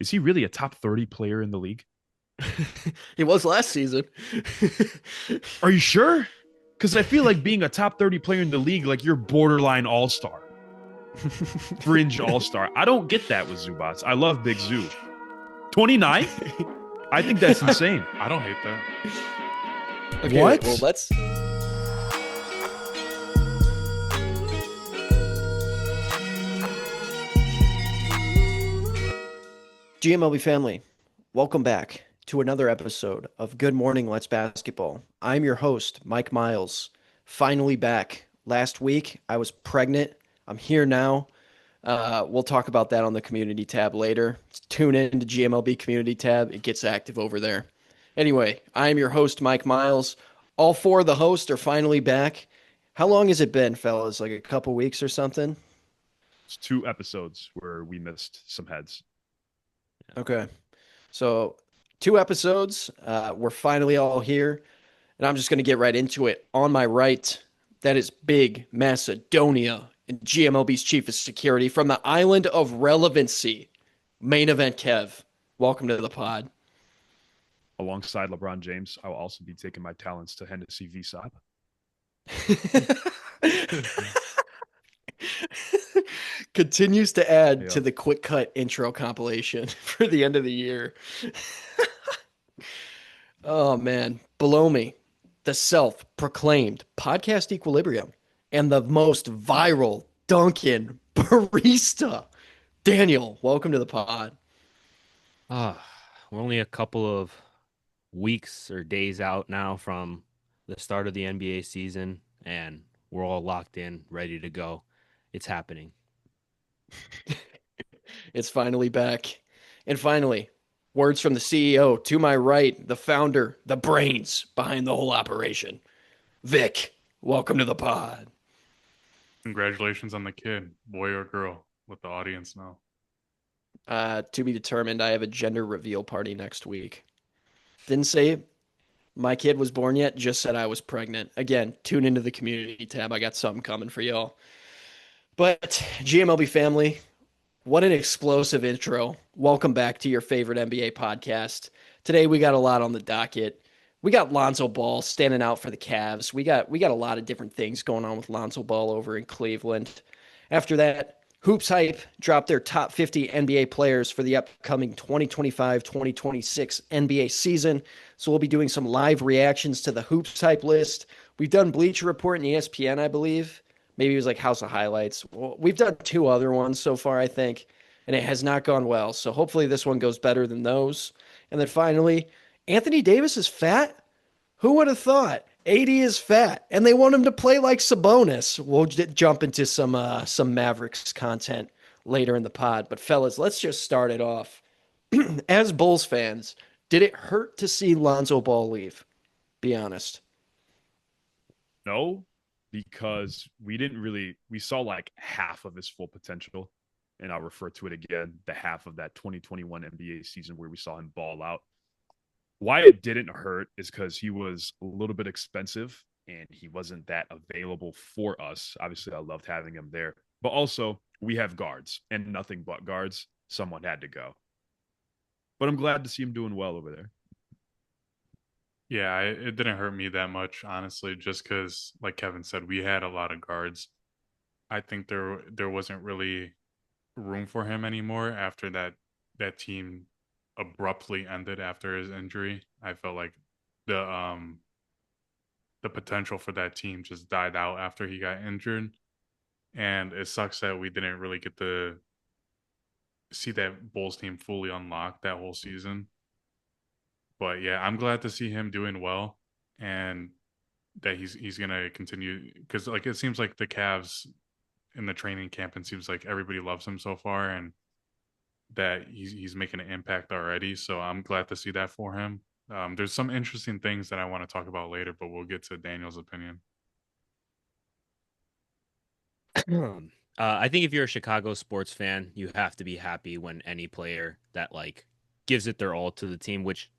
Is he really a top 30 player in the league? He was last season. Are you sure? Because I feel like being a top 30 player in the league, like you're borderline all star, fringe all star. I don't get that with Zubats. I love Big Zoo. 29? I think that's insane. I don't hate that. Okay, wait. Well, What? let's. GMLB family, welcome back to another episode of Good Morning Let's Basketball. I'm your host, Mike Miles. Finally back. Last week, I was pregnant. I'm here now. We'll talk about that on the community tab later. Tune in to GMLB community tab. It gets active over there. Anyway, I'm your host, Mike Miles. All four of the hosts are finally back. How long has it been, fellas? Like a couple weeks or something? It's 2 episodes where we missed some heads. Okay. So, 2 episodes. We're finally all here, and I'm just going to get right into it. On my right, that is Big Macedonia and GMLB's chief of security from the island of relevancy. Main event Kev. Welcome to the pod. Alongside LeBron James, I will also be taking my talents to Hennessy VSOP. Continues to add to Yeah. the quick cut intro compilation for the end of the year. Oh man, below me, the self-proclaimed podcast equilibrium and the most viral Dunkin' barista. Daniel, welcome to the pod. Ah, we're only a couple of weeks or days out now from the start of the NBA season, and we're all locked in, ready to go. It's happening. It's finally back. And finally, words from the CEO to my right, the founder, the brains behind the whole operation. Vic, welcome to the pod. Congratulations on the kid, boy or girl. Let the audience know. To be determined, I have a gender reveal party next week. Didn't say my kid was born yet, just said I was pregnant. Again, tune into the community tab. I got something coming for y'all. But GMLB family, what an explosive intro. Welcome back to your favorite NBA podcast. Today we got a lot on the docket. We got Lonzo Ball standing out for the Cavs. We got a lot of different things going on with Lonzo Ball over in Cleveland. After that, HoopsHype dropped their top 50 NBA players for the upcoming 2025-2026 NBA season. So we'll be doing some live reactions to the HoopsHype list. We've done Bleacher Report and ESPN, I believe. Maybe it was like House of Highlights. Well, we've done two other ones so far, I think, and it has not gone well. So hopefully this one goes better than those. And then finally, Anthony Davis is fat. Who would have thought? 80 is fat, and they want him to play like Sabonis. We'll jump into some Mavericks content later in the pod. But fellas, let's just start it off. As Bulls fans, did it hurt to see Lonzo Ball leave? Be honest. No, because we saw like half of his full potential. And I'll refer to it again, the half of that 2021 NBA season where we saw him ball out. Why it didn't hurt is because he was a little bit expensive and he wasn't that available for us. Obviously, I loved having him there, but also we have guards and nothing but guards. Someone had to go, but I'm glad to see him doing well over there. Yeah, it didn't hurt me that much, honestly, just because, like Kevin said, we had a lot of guards. I think there wasn't really room for him anymore after that team abruptly ended after his injury. I felt like the um the potential for that team just died out after he got injured, and it sucks that we didn't really get to see that Bulls team fully unlocked that whole season. But yeah, I'm glad to see him doing well, and that he's gonna continue because like it seems like the Cavs in the training camp, and seems like everybody loves him so far, and that he's making an impact already. So I'm glad to see that for him. There's some interesting things that I want to talk about later, but we'll get to Daniel's opinion. I think if you're a Chicago sports fan, you have to be happy when any player that like gives it their all to the team, which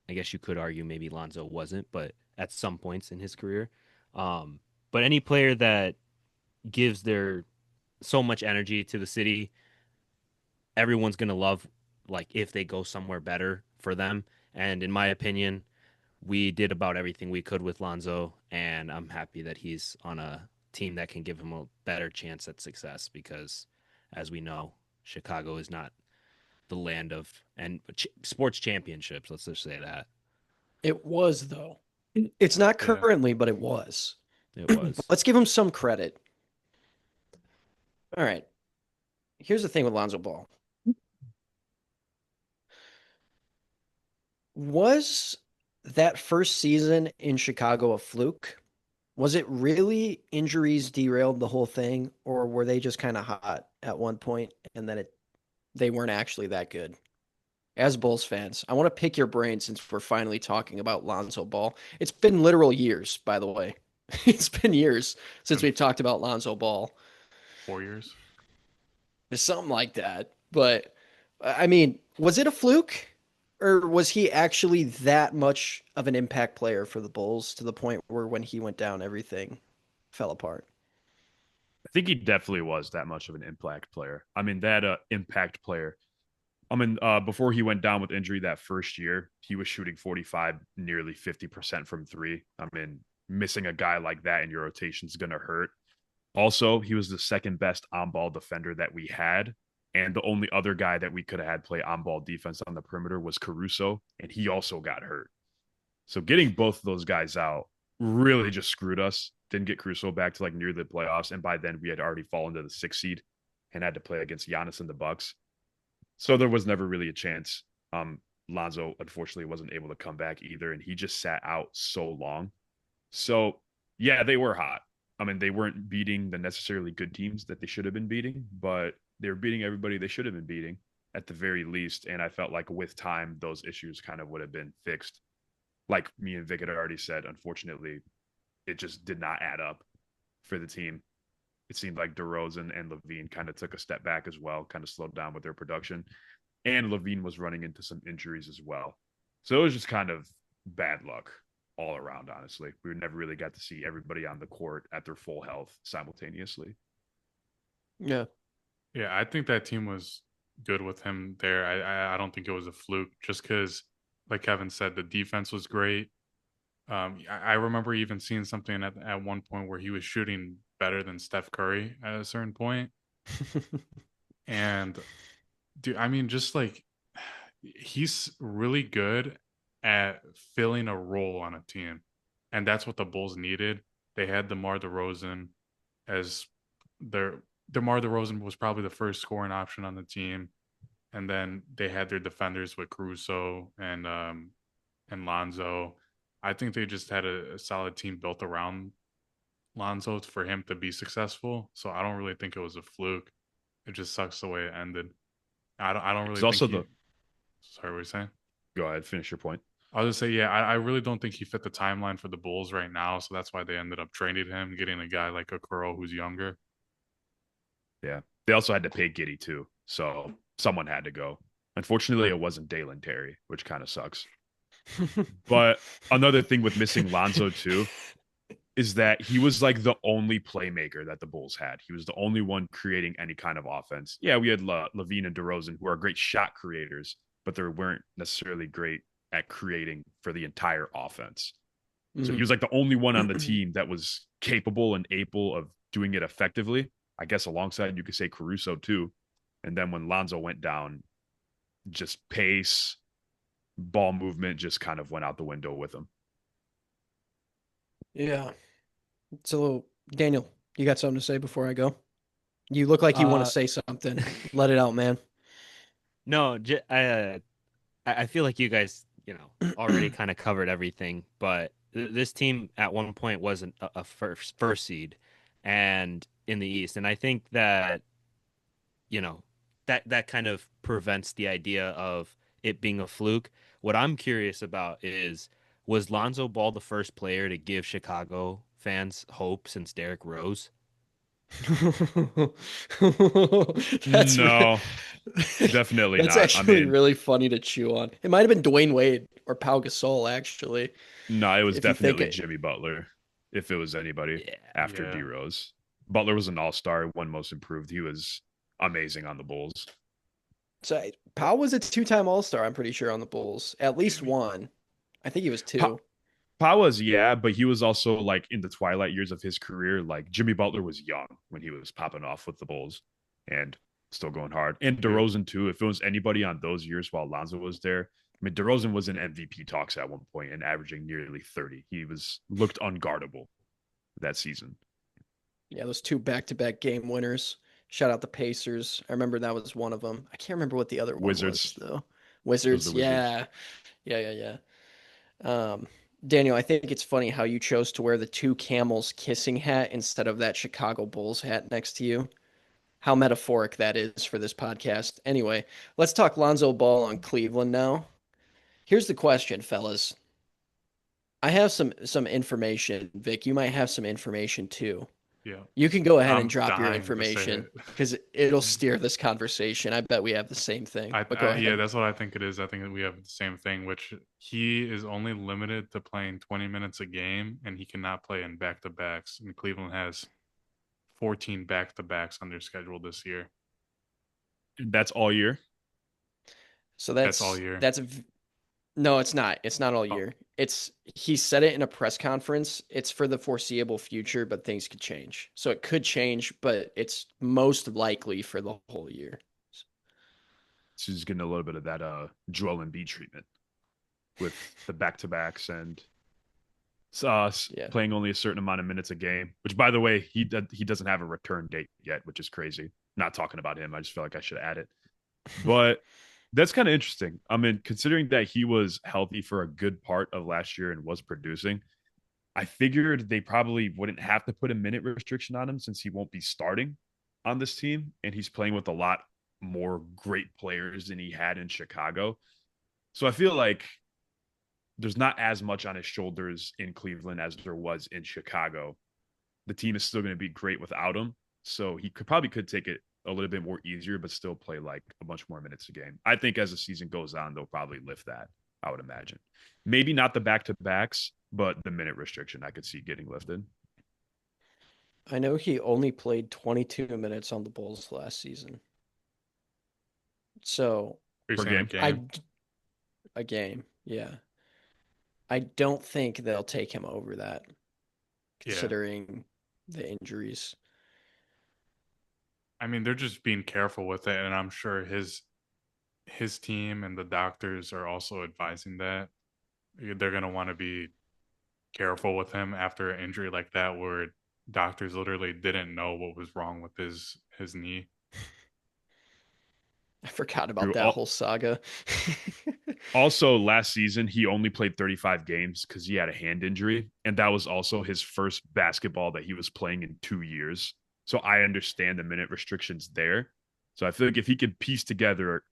I guess you could argue maybe Lonzo wasn't, but at some points in his career. But any player that gives their so much energy to the city, everyone's gonna love like if they go somewhere better for them. And in my opinion, we did about everything we could with Lonzo, and I'm happy that he's on a team that can give him a better chance at success because, as we know, Chicago is not the land of sports championships. Let's just say that. It was, though. It's not Yeah. currently, but it was. It was. Let's give him some credit. All right. Here's the thing with Lonzo Ball. Was that first season in Chicago a fluke? Was it really injuries derailed the whole thing, or were they just kind of hot at one point and then they weren't actually that good? As Bulls fans, I want to pick your brain since we're finally talking about Lonzo Ball. It's been literal years, by the way. It's been years since we've talked about Lonzo Ball. 4 years. It's something like that. But I mean, was it a fluke? Or was he actually that much of an impact player for the Bulls to the point where when he went down, everything fell apart? I think he definitely was that much of an impact player. I mean, that impact player. I mean, before he went down with injury that first year, he was shooting 45, nearly 50% from three. I mean, missing a guy like that in your rotation is going to hurt. Also, he was the second best on-ball defender that we had. And the only other guy that we could have had play on-ball defense on the perimeter was Caruso, and he also got hurt. So getting both of those guys out really just screwed us. Didn't get Caruso back to like near the playoffs, and by then we had already fallen to the 6th seed and had to play against Giannis and the Bucks. So there was never really a chance. Lonzo unfortunately wasn't able to come back either, and he just sat out so long. So yeah, they were hot. I mean, they weren't beating the necessarily good teams that they should have been beating, but they were beating everybody they should have been beating at the very least. And I felt like with time, those issues kind of would have been fixed. Like me and Vic had already said, unfortunately, it just did not add up for the team. It seemed like DeRozan and Levine kind of took a step back as well, kind of slowed down with their production. And Levine was running into some injuries as well. So it was just kind of bad luck all around, honestly. We never really got to see everybody on the court at their full health simultaneously. Yeah. Yeah, I think that team was good with him there. I don't think it was a fluke just because, like Kevin said, the defense was great. I remember even seeing something at one point where he was shooting better than Steph Curry at a certain point. And dude, I mean, just like he's really good at filling a role on a team. And that's what the Bulls needed. They had DeMar DeRozan as DeMar DeRozan was probably the first scoring option on the team. And then they had their defenders with Caruso and Lonzo. I think they just had a solid team built around Lonzo for him to be successful. So I don't really think it was a fluke. It just sucks the way it ended. I don't really It's think also he... Sorry, what were you saying? Go ahead, finish your point. I was gonna say, yeah, I really don't think he fit the timeline for the Bulls right now. So that's why they ended up trading him, getting a guy like Okoro who's younger. Yeah. They also had to pay Giddey too. So someone had to go. Unfortunately, it wasn't Dalen Terry, which kind of sucks. But another thing with missing Lonzo too is that he was like the only playmaker that the Bulls had. He was the only one creating any kind of offense. Yeah, we had Levine and DeRozan, who are great shot creators, but they weren't necessarily great at creating for the entire offense. So he was like the only one on the team that was capable and able of doing it effectively. I guess alongside, you could say Caruso too. And then when Lonzo went down, just pace, ball movement just kind of went out the window with him. Yeah. So, Daniel, you got something to say before I go? You look like you want to say something. Let it out, man. No, I feel like you guys, already kind of covered everything, but this team at one point wasn't a first seed and in the East. And I think that, that kind of prevents the idea of it being a fluke. What I'm curious about is, was Lonzo Ball the first player to give Chicago fans hope since Derrick Rose? No, definitely that's not. actually really funny to chew on. It might have been Dwayne Wade or Pau Gasol, actually. No, it was If you think definitely it- Jimmy Butler, if it was anybody Yeah. after Yeah. D Rose. Butler was an all-star, one most improved. He was amazing on the Bulls. So Powell was a two-time All-Star, I'm pretty sure, on the Bulls. At least one. I think he was Pa- two. Pa was, yeah, but he was also like in the twilight years of his career. Like Jimmy Butler was young when he was popping off with the Bulls and still going hard. And Yeah. DeRozan too. If it was anybody on those years while Lonzo was there, I mean, DeRozan was in MVP talks at one point and averaging nearly 30. He was looked unguardable that season. Yeah, those two back-to-back game winners. Shout out the Pacers. I remember that was one of them. I can't remember what the other one was Wizards, though. it was Wizards, the Wizards. yeah. Yeah. Um, Daniel, I think it's funny how you chose to wear the two camels kissing hat instead of that Chicago Bulls hat next to you. How metaphoric that is for this podcast. Anyway, let's talk Lonzo Ball on Cleveland now. Here's the question, fellas. I have some information. Vic, you might have some information too. Yeah. You can go ahead and I'm drop your dying to say information it. because it'll steer this conversation. I bet we have the same thing. But go Yeah, ahead. that's what I think it is. I think that we have the same thing, which he is only limited to playing 20 minutes a game, and he cannot play in back-to-backs. And Cleveland has 14 back-to-backs on their schedule this year. That's all year. So That's all year. No, it's not. It's not all Oh. year. He said it in a press conference. It's for the foreseeable future, but things could change. So it could change, but it's most likely for the whole year. She's getting a little bit of that Joel Embiid treatment with the back to backs and Yeah. playing only a certain amount of minutes a game. Which, by the way, he doesn't have a return date yet, which is crazy. Not talking about him. I just feel like I should add it. But that's kind of interesting. I mean, considering that he was healthy for a good part of last year and was producing, I figured they probably wouldn't have to put a minute restriction on him since he won't be starting on this team and he's playing with a lot more great players than he had in Chicago. So I feel like there's not as much on his shoulders in Cleveland as there was in Chicago. The team is still going to be great without him. So he could take it a little bit more easier, but still play like a bunch more minutes a game. I think as the season goes on, they'll probably lift that, I would imagine. Maybe not the back-to-backs, but the minute restriction I could see getting lifted. I know he only played 22 minutes on the Bulls last season. So Are you Per saying game? a game, yeah. I don't think they'll take him over that, Yeah. considering the injuries. I mean, they're just being careful with it, and I'm sure his team and the doctors are also advising that they're going to want to be careful with him after an injury like that, where doctors literally didn't know what was wrong with his knee. I forgot about that whole saga. Also, last season, he only played 35 games because he had a hand injury. And that was also his first basketball that he was playing in 2 years. So I understand the minute restrictions there. So I feel like if he could piece together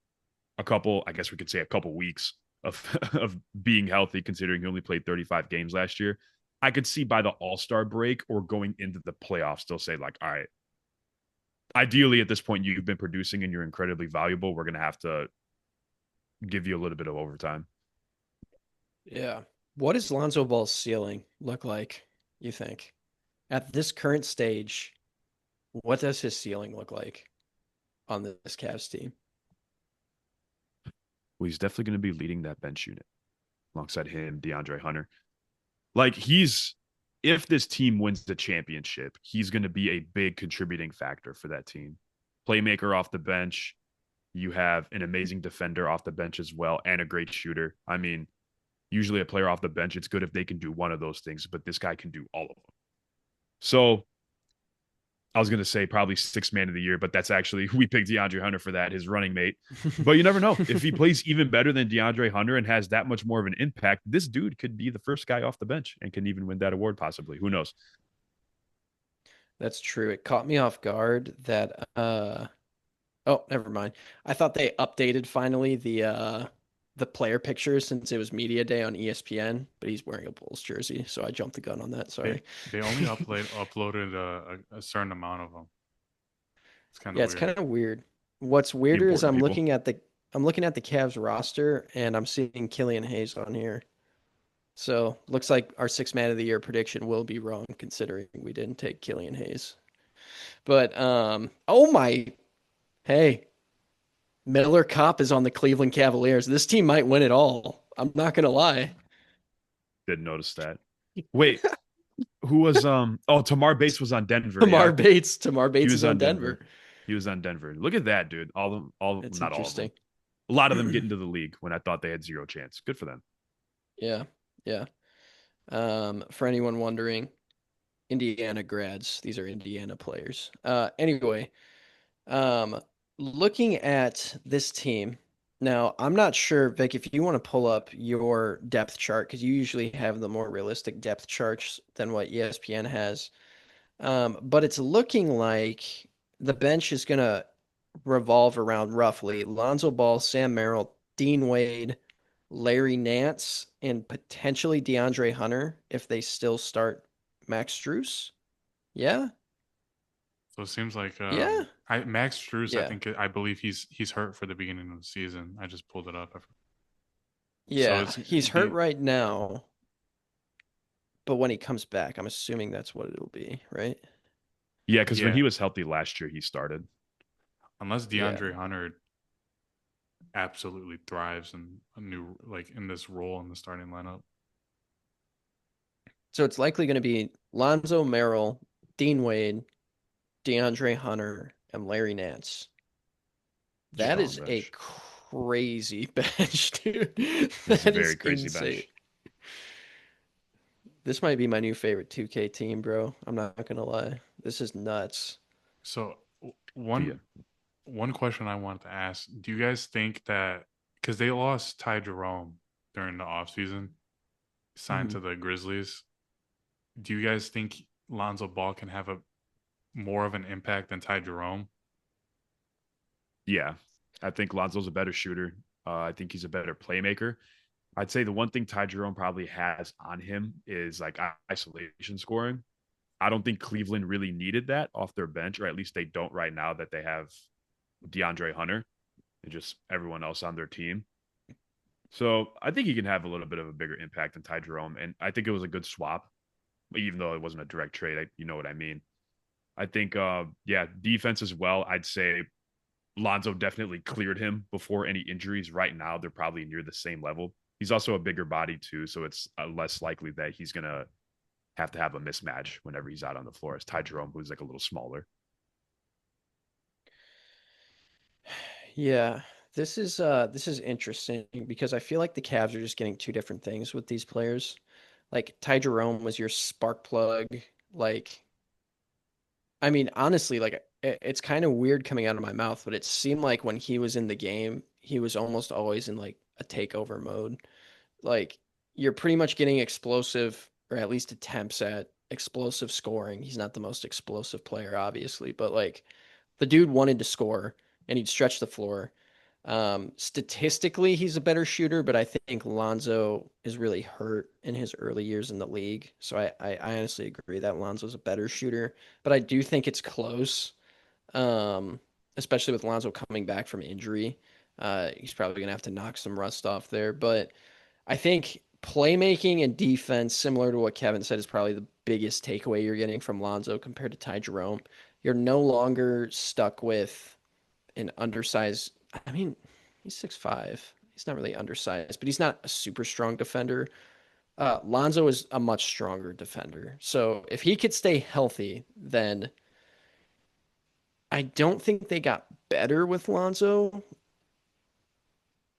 a couple, I guess we could say a couple weeks of, of being healthy, considering he only played 35 games last year, I could see by the All-Star break or going into the playoffs, they'll say, like, all right, ideally at this point, you've been producing and you're incredibly valuable. We're going to have to give you a little bit of overtime. Yeah. What does Lonzo Ball's ceiling look like, you think? At this current stage, what does his ceiling look like on this Cavs team? Well, he's definitely going to be leading that bench unit alongside him, DeAndre Hunter. Like if this team wins the championship, he's going to be a big contributing factor for that team. Playmaker off the bench. You have an amazing defender off the bench as well and a great shooter. I mean, usually a player off the bench, it's good if they can do one of those things, but this guy can do all of them. So I was going to say probably sixth man of the year, but that's actually, we picked DeAndre Hunter for that, his running mate. But you never know. If he plays even better than DeAndre Hunter and has that much more of an impact, this dude could be the first guy off the bench and can even win that award possibly. Who knows? That's true. It caught me off guard that oh, never mind. I thought they updated finally the player pictures since it was media day on ESPN, but he's wearing a Bulls jersey, so I jumped the gun on that. Sorry. They only uploaded a certain amount of them. It's kind of Yeah, weird. it's kind of weird. What's weirder is I'm looking at the Cavs roster and I'm seeing Killian Hayes on here. So looks like our sixth man of the year prediction will be wrong considering we didn't take Killian Hayes. But oh my, hey, Miller Kopp is on the Cleveland Cavaliers. This team might win it all. I'm not gonna lie. Didn't notice that. Wait, who was Tamar Bates was on Denver. Tamar Yeah, Bates. he Is was on on Denver. Denver. He was on Denver. Look at that, dude. That's Not all of interesting. them. A lot of them get into the league when I thought they had zero chance. Good for them. Yeah, yeah. For anyone wondering, Indiana grads. These are Indiana players. Anyway, um, looking at this team now, I'm not sure, Vic, if you want to pull up your depth chart because you usually have the more realistic depth charts than what ESPN has. But it's looking like the bench is gonna revolve around roughly Lonzo Ball, Sam Merrill, Dean Wade, Larry Nance, and potentially DeAndre Hunter if they still start Max Strus. Yeah, So it seems like yeah, Max Strus, yeah, I believe he's hurt for the beginning of the season. I just pulled it up. So yeah. it's He's hurt the right now, but when he comes back, I'm assuming that's what it'll be, right? Yeah, because when yeah, he was healthy last year, he started. unless Yeah. DeAndre Hunter absolutely thrives in a new in this role in the starting lineup. So it's likely going to be Lonzo Merrill, Dean Wade, DeAndre Hunter, and Larry Nance. That Strong is a bench. crazy bench, dude. It's a That very is crazy insane. bench. This might be my new favorite 2K team, bro. I'm not gonna lie. This is nuts. So Yeah. one question I wanted to ask: do you guys think that because they lost Ty Jerome during the offseason, signed Mhm. to the Grizzlies, do you guys think Lonzo Ball can have a more of an impact than Ty Jerome? Yeah. I think Lonzo's a better shooter. I think he's a better playmaker. I'd say the one thing Ty Jerome probably has on him is like isolation scoring. I don't think Cleveland really needed that off their bench, or at least they don't right now that they have DeAndre Hunter and just everyone else on their team. So I think he can have a little bit of a bigger impact than Ty Jerome. And I think it was a good swap, even though it wasn't a direct trade. You know what I mean? I think, yeah, defense as well. I'd say Lonzo definitely cleared him before any injuries. Right now, they're probably near the same level. He's also a bigger body, too. So it's less likely that he's going to have a mismatch whenever he's out on the floor as Ty Jerome, who's like a little smaller. Yeah, this is interesting because I feel like the Cavs are just getting two different things with these players. Like Ty Jerome was your spark plug. Like, I mean, honestly, like it's kind of weird coming out of my mouth, but it seemed like when he was in the game, he was almost always in like a takeover mode. Like you're pretty much getting explosive or at least attempts at explosive scoring. He's not the most explosive player, obviously, but like the dude wanted to score and he'd stretch the floor. Statistically, he's a better shooter, but I think Lonzo is really hurt in his early years in the league. So I honestly agree that Lonzo's a better shooter, but I do think it's close, especially with Lonzo coming back from injury. He's probably going to have to knock some rust off there. But I think playmaking and defense, similar to what Kevin said, is probably the biggest takeaway you're getting from Lonzo compared to Ty Jerome. You're no longer stuck with an undersized. I mean, he's 6'5". He's not really undersized, but he's not a super strong defender. Lonzo is a much stronger defender. So if he could stay healthy, then I don't think they got better with Lonzo,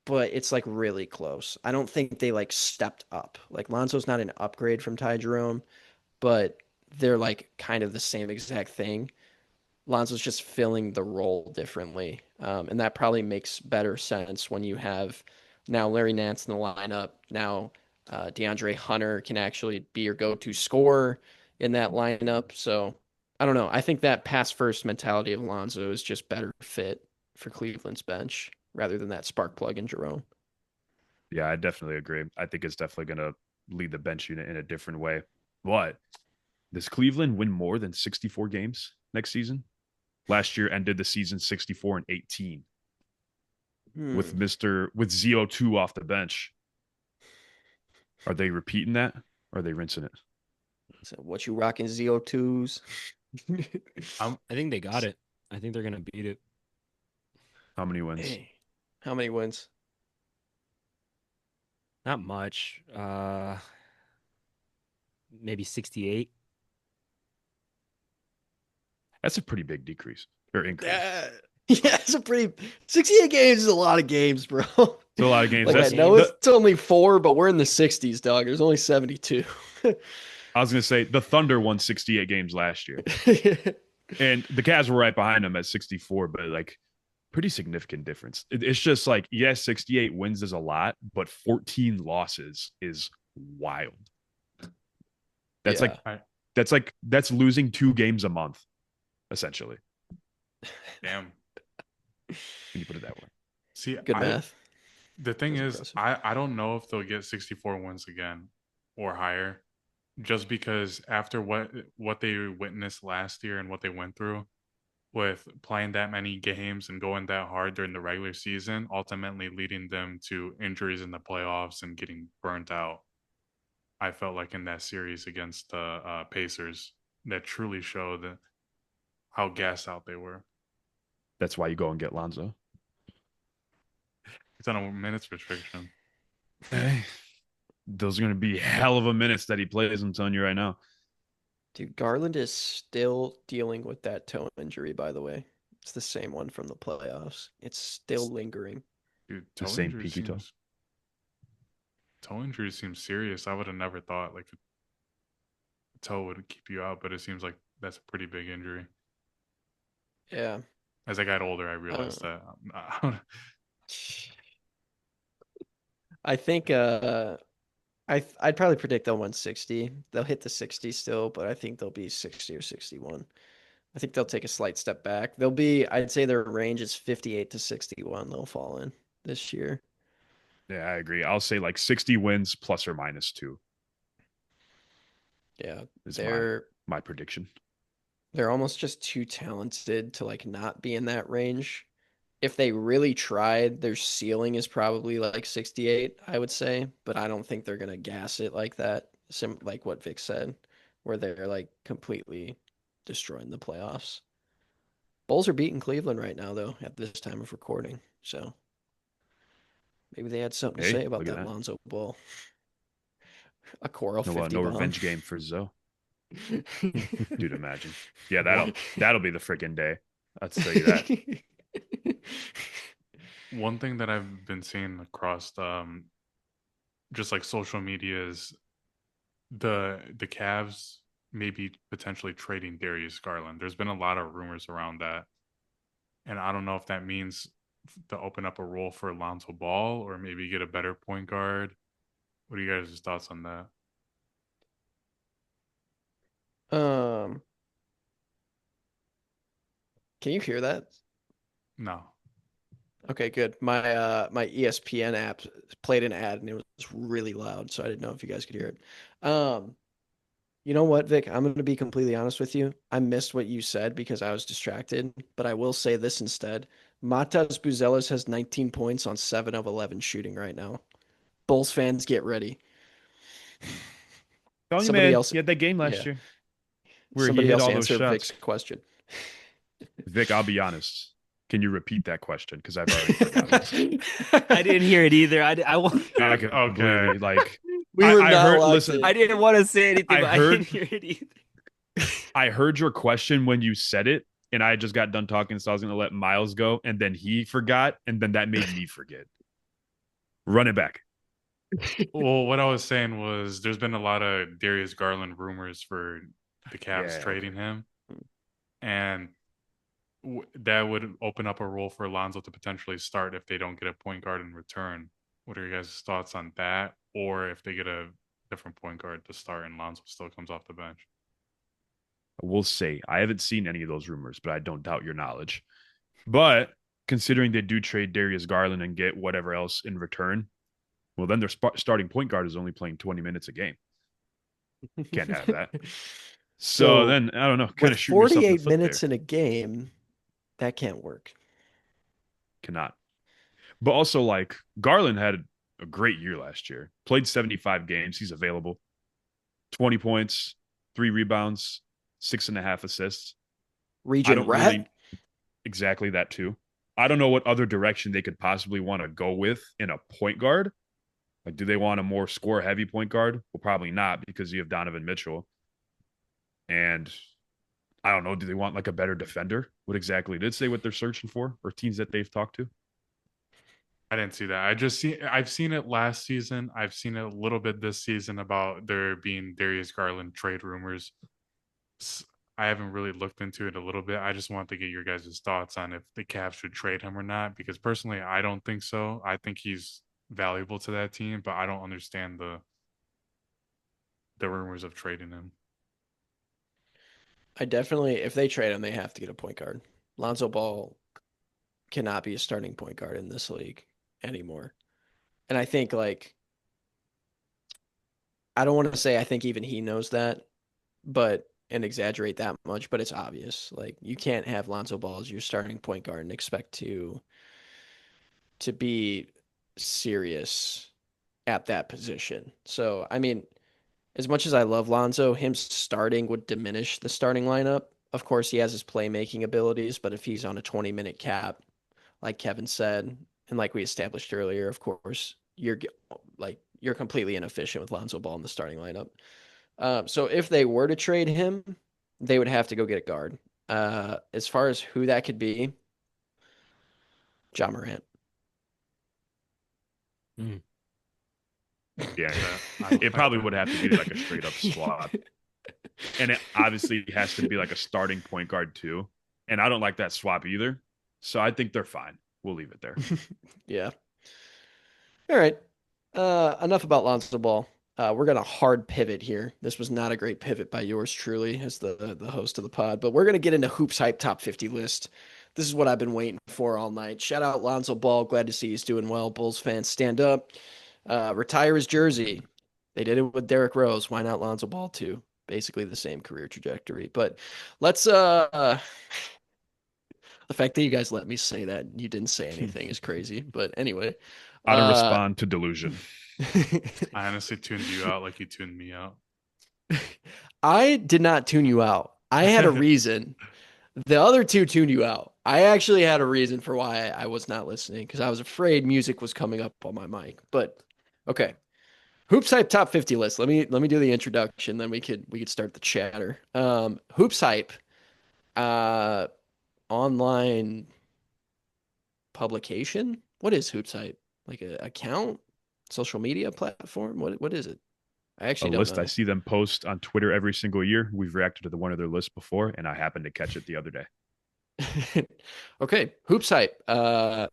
but it's like really close. I don't think they like stepped up. Like Lonzo's not an upgrade from Ty Jerome, but they're like kind of the same exact thing. Lonzo's just filling the role differently. And that probably makes better sense when you have now Larry Nance in the lineup. Now DeAndre Hunter can actually be your go-to scorer in that lineup. So I don't know. I think that pass first mentality of Lonzo is just better fit for Cleveland's bench rather than that spark plug in Jerome. Yeah, I definitely agree. I think it's definitely going to lead the bench unit in a different way. But does Cleveland win more than 64 games next season? Last year ended the season 64-18 with Hmm. with ZO2 off the bench. Are they repeating that? Or are they rinsing it? So what you rocking ZO2s? I'm I think they got it. I think they're gonna beat it. How many wins? Hey, How many wins? Not much. Maybe 68. That's a pretty big decrease or increase. Yeah, it's a pretty 68 games is a lot of games, bro. It's a lot of games. Like I That's know it's only 4, but we're in the 60s, dog. There's only 72. I was gonna say the Thunder won 68 games last year, and the Cavs were right behind them at 64, but like pretty significant difference. It's just like, yes, 68 wins is a lot, but 14 losses is wild. That's Yeah. that's losing 2 games a month, essentially. Damn. When you put it that way. See, Good math. the thing That's is, impressive. I don't know if they'll get 64 wins again or higher, just because after what they witnessed last year and what they went through with playing that many games and going that hard during the regular season, ultimately leading them to injuries in the playoffs and getting burnt out. I felt like in that series against the Pacers, that truly showed how gassed out they were. That's why you go and get Lonzo. It's on a minutes restriction. Hey, those are going to be hell of a minutes that he plays. I'm telling you right now. Dude, Garland is still dealing with that toe injury, by the way. It's the same one from the playoffs. It's still lingering. Dude, The same pinky toe. Toe injury seems serious. I would have never thought like a toe would keep you out, but it seems like that's a pretty big injury. Yeah. As I got older, I realized that. I think I'd probably predict they'll win 60. They'll hit the 60 still, but I think they'll be 60 or 61. I think they'll take a slight step back. I'd say their range is 58 to 61 they'll fall in this year. Yeah, I agree. I'll say like 60 wins plus or minus 2. Yeah, is they're my prediction. They're almost just too talented to like not be in that range. If they really tried, their ceiling is probably like 68, I would say, but I don't think they're gonna gas it like that. Like what Vic said, where they're like completely destroying the playoffs. Bulls are beating Cleveland right now, though, at this time of recording. So maybe they had something to Hey, say about look at that that. Lonzo Ball. A Coral No, 50 no bomb. revenge game for Zoe. Dude, imagine. Yeah, that'll be the freaking day. I'll tell you that. One thing that I've been seeing across just like social media is the Cavs maybe potentially trading Darius Garland. There's been a lot of rumors around that. And I don't know if that means to open up a role for Lonzo Ball or maybe get a better point guard. What are you guys' thoughts on that? Um, can you hear that? No. Okay, good. My ESPN app played an ad and it was really loud, so I didn't know if you guys could hear it. You know what, Vic? I'm going to be completely honest with you. I missed what you said because I was distracted, but I will say this instead. Matas Buzelis has 19 points on 7 of 11 shooting right now. Bulls fans, get ready. Telling you, Somebody man, else, he had that game last yeah. year where he Somebody hit else all those answer shots. Vic's question. Vic, I'll be honest. Can you repeat that question? Because I've already forgotten. I didn't hear it either. I I completely like. We were I not heard. allowed Listen, to. I didn't want to say anything, I but heard- I didn't hear it either. I heard your question when you said it, and I just got done talking, so I was going to let Miles go, and then he forgot, and then that made me forget. Run it back. Well, what I was saying was there's been a lot of Darius Garland rumors for the Cavs trading him. And that would open up a role for Lonzo to potentially start if they don't get a point guard in return. What are your guys' thoughts on that? Or if they get a different point guard to start and Lonzo still comes off the bench? We'll see. I haven't seen any of those rumors, but I don't doubt your knowledge. But considering they do trade Darius Garland and get whatever else in return, well, then their starting point guard is only playing 20 minutes a game. Can't have that. So then, I don't know, kind of shooting yourself in the 48 foot minutes there. in a game, that can't work. Cannot. But also, like, Garland had a great year last year. Played 75 games. He's available. 20 points, 3 rebounds, 6.5 assists. Region rat? Exactly that too. I don't know what other direction they could possibly want to go with in a point guard. Like, do they want a more score heavy point guard? Well, probably not because you have Donovan Mitchell. And I don't know. Do they want like a better defender? What exactly did say what they're searching for or teams that they've talked to? I didn't see that. I've seen it last season. I've seen it a little bit this season about there being Darius Garland trade rumors. I haven't really looked into it a little bit. I just want to get your guys' thoughts on if the Cavs should trade him or not, because personally, I don't think so. I think he's valuable to that team, but I don't understand the rumors of trading him. I definitely, if they trade him, they have to get a point guard. Lonzo Ball cannot be a starting point guard in this league anymore. And I think, like, I don't want to say I think even he knows that, but and exaggerate that much, but it's obvious. Like, you can't have Lonzo Ball as your starting point guard and expect to be serious at that position. So, I mean, as much as I love Lonzo, him starting would diminish the starting lineup. Of course, he has his playmaking abilities, but if he's on a 20-minute cap, like Kevin said, and like we established earlier, of course, you're completely inefficient with Lonzo Ball in the starting lineup. So if they were to trade him, they would have to go get a guard. As far as who that could be, Ja Morant. Yeah, it probably would have to be like a straight up swap. And it obviously has to be like a starting point guard too. And I don't like that swap either. So I think they're fine. We'll leave it there. Yeah. All right. Enough about Lonzo Ball. We're gonna hard pivot here. This was not a great pivot by yours truly as the host of the pod, but we're gonna get into HoopsHype top 50 list. This is what I've been waiting for all night. Shout out Lonzo Ball. Glad to see he's doing well. Bulls fans, stand up. Retire his jersey. They did it with Derrick Rose. Why not Lonzo Ball too? Basically the same career trajectory. But let's the fact that you guys let me say that you didn't say anything is crazy. But anyway. How to respond to delusion. I honestly tuned you out like you tuned me out. I did not tune you out. I had a reason. The other two tuned you out. I actually had a reason for why I was not listening because I was afraid music was coming up on my mic. But okay. HoopsHype top 50 list. Let me do the introduction, then we could start the chatter. HoopsHype online publication. What is HoopsHype? Like an account? Social media platform? What is it? I actually don't know. I see them post on Twitter every single year. We've reacted to the one of their lists before, and I happened to catch it the other day. Okay, HoopsHype. I'm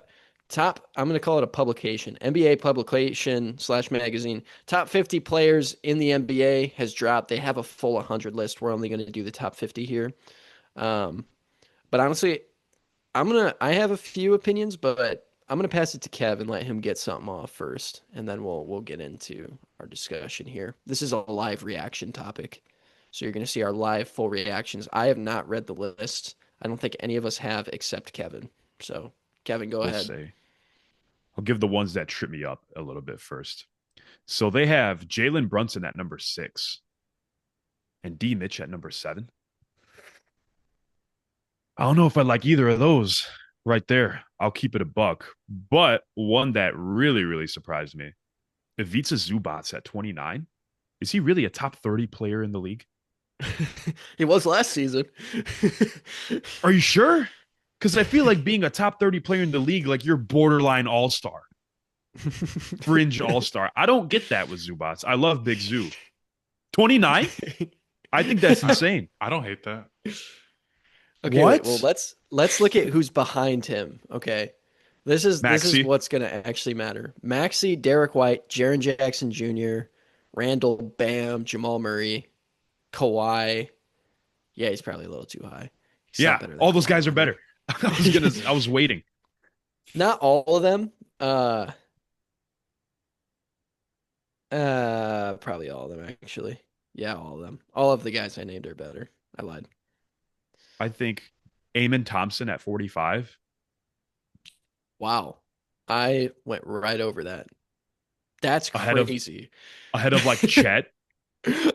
going to call it a publication, NBA publication / magazine. Top 50 players in the NBA has dropped. They have a full 100 list. We're only going to do the top 50 here. But honestly, I have a few opinions, but I'm going to pass it to Kev and let him get something off first, and then we'll get into our discussion here. This is a live reaction topic, so you're going to see our live full reactions. I have not read the list. I don't think any of us have except Kevin. So, Kevin, go ahead. I'll give the ones that trip me up a little bit first. So they have Jalen Brunson at number 6 and D. Mitch at number 7. I don't know if I like either of those right there. I'll keep it a buck. But one that really, really surprised me, Ivica Zubac at 29. Is he really a top 30 player in the league? He was last season. Are you sure? Because I feel like being a top 30 player in the league, like you're borderline all-star. Fringe all-star. I don't get that with Zubac. I love Big Zoo. 29? I think that's insane. I don't hate that. Okay, wait, well let's look at who's behind him. Okay. This is what's gonna actually matter. Maxey, Derek White, Jaren Jackson Jr., Randall, Bam, Jamal Murray, Kawhi. Yeah, he's probably a little too high. Yeah, all those guys are better. I was waiting. Not all of them. Probably all of them actually. Yeah, all of them. All of the guys I named are better. I lied. I think Amen Thompson at 45. Wow. I went right over that. That's crazy. Ahead of like Chet.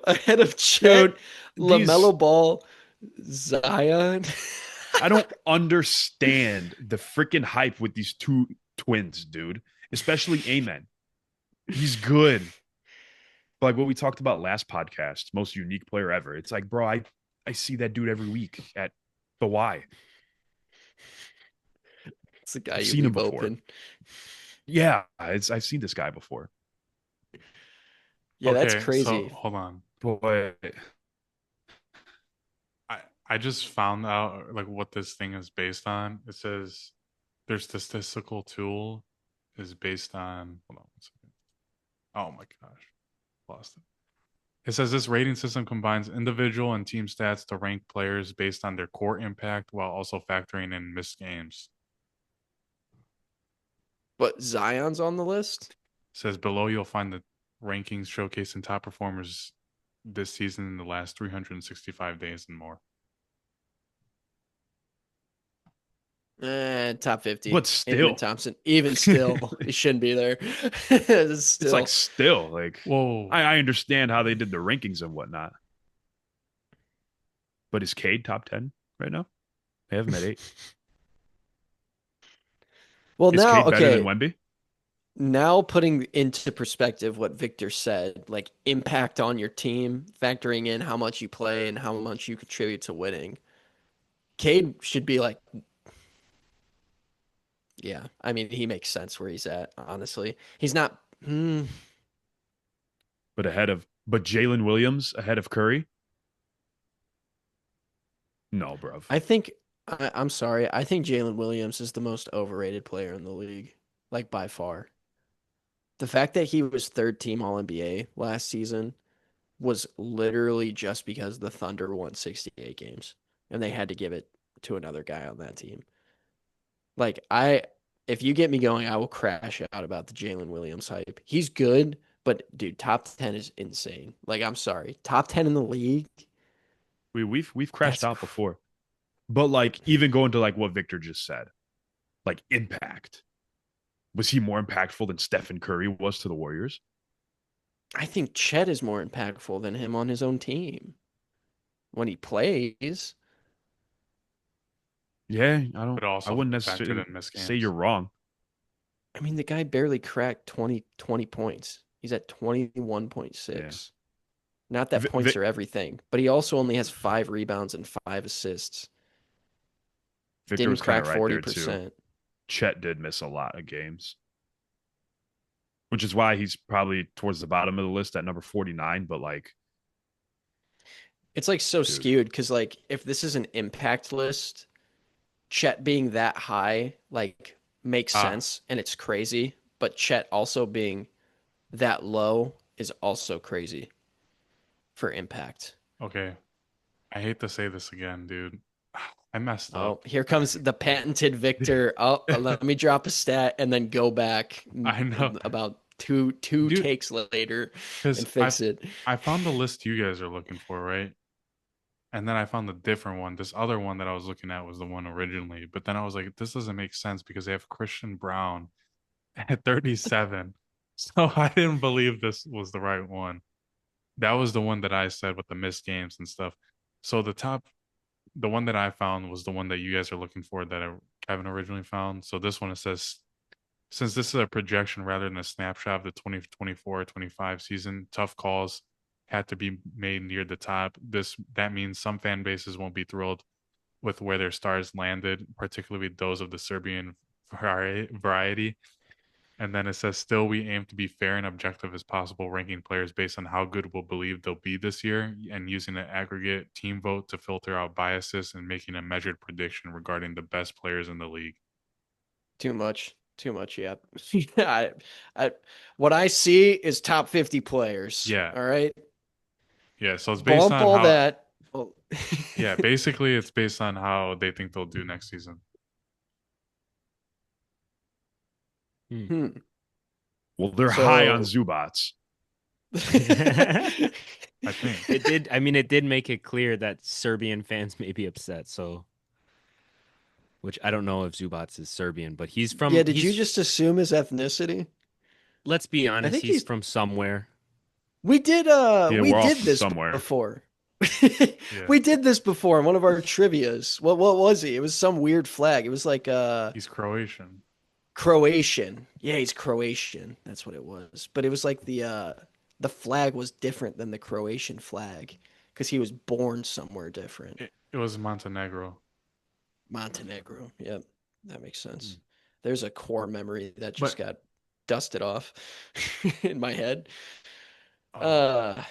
Ahead of Chet, LaMelo Ball, Zion. I don't understand the freaking hype with these two twins, dude. Especially Amen. He's good. Like what we talked about last podcast, most unique player ever. It's like, bro, I see that dude every week at the Y. It's the guy I've you seen him leave before. open. Yeah, I've seen this guy before. Yeah, that's Okay, crazy. so hold on. Boy, I just found out like what this thing is based on. It says their statistical tool is based on, hold on one second. Oh my gosh. Lost it. It says this rating system combines individual and team stats to rank players based on their core impact while also factoring in missed games. But Zion's on the list? It says below you'll find the rankings showcasing top performers this season in the last 365 days and more. Top 50. but still, Amen Thompson. Even still, he shouldn't be there. it's like still like. Whoa. I understand how they did the rankings and whatnot, but is Cade top 10 right now? They have him at 8. Well, Is now, Cade better okay. than Wemby? Now putting into perspective what Victor said, like impact on your team, factoring in how much you play and how much you contribute to winning. Cade should be like, yeah, I mean, he makes sense where he's at, honestly. He's not, But Jalen Williams ahead of Curry? No, bro. I'm sorry. I think Jalen Williams is the most overrated player in the league, like by far. The fact that he was third team All NBA last season was literally just because the Thunder won 68 games and they had to give it to another guy on that team. Like, if you get me going, I will crash out about the Jalen Williams hype. He's good, but dude, top 10 is insane. Like, I'm sorry. Top 10 in the league. We've crashed out before. But like even going to like what Victor just said, like impact. Was he more impactful than Stephen Curry was to the Warriors? I think Chet is more impactful than him on his own team when he plays. Yeah, But also I wouldn't factored necessarily in missed say games. you're wrong. I mean, the guy barely cracked 20 points. He's at 21.6. Yeah. Not that points are everything, but he also only has 5 rebounds and 5 assists. Victor Didn't was kind crack of right there 40%. too. Chet did miss a lot of games, which is why he's probably towards the bottom of the list at number 49. But like, It's like so dude. skewed because like if this is an impact list, Chet being that high like makes sense and it's crazy, but Chet also being that low is also crazy for impact. Okay. I hate to say this again, dude. I messed Oh, up. here comes the patented Victor. Oh, let me drop a stat and then go back I know. about two Dude, takes later because and fix it. I found the list you guys are looking for, right? And then I found a different one. This other one that I was looking at was the one originally. But then I was like, this doesn't make sense because they have Christian Brown at 37. So I didn't believe this was the right one. That was the one that I said with the missed games and stuff. So the one that I found was the one that you guys are looking for that I haven't originally found. So this one, it says, since this is a projection rather than a snapshot of the 2024-25 season, tough calls had to be made near the top. That means some fan bases won't be thrilled with where their stars landed, particularly those of the Serbian variety. And then it says, still, we aim to be fair and objective as possible, ranking players based on how good we'll believe they'll be this year and using an aggregate team vote to filter out biases and making a measured prediction regarding the best players in the league. Too much. Yeah. What I see is top 50 players. Yeah. All right. Yeah. So it's based Bump on all how, that. Well, yeah, basically it's based on how they think they'll do next season. Well, they're high on Zubats. I think it did. I mean, it did make it clear that Serbian fans may be upset. So, which I don't know if Zubats is Serbian, but he's from. Yeah. Did you just assume his ethnicity? Let's be honest. think He's he's from somewhere. We did. Yeah, We we're all did this somewhere. before. Yeah, We did this before in one of our trivias. What was he? It was some weird flag. It was like he's Croatian. Croatian. Yeah, he's Croatian. That's what it was. But it was like the flag was different than the Croatian flag because he was born somewhere different. It was Montenegro. Montenegro. Yep. That makes sense. Hmm. There's a core memory that just But got dusted off in my head. oh, Uh,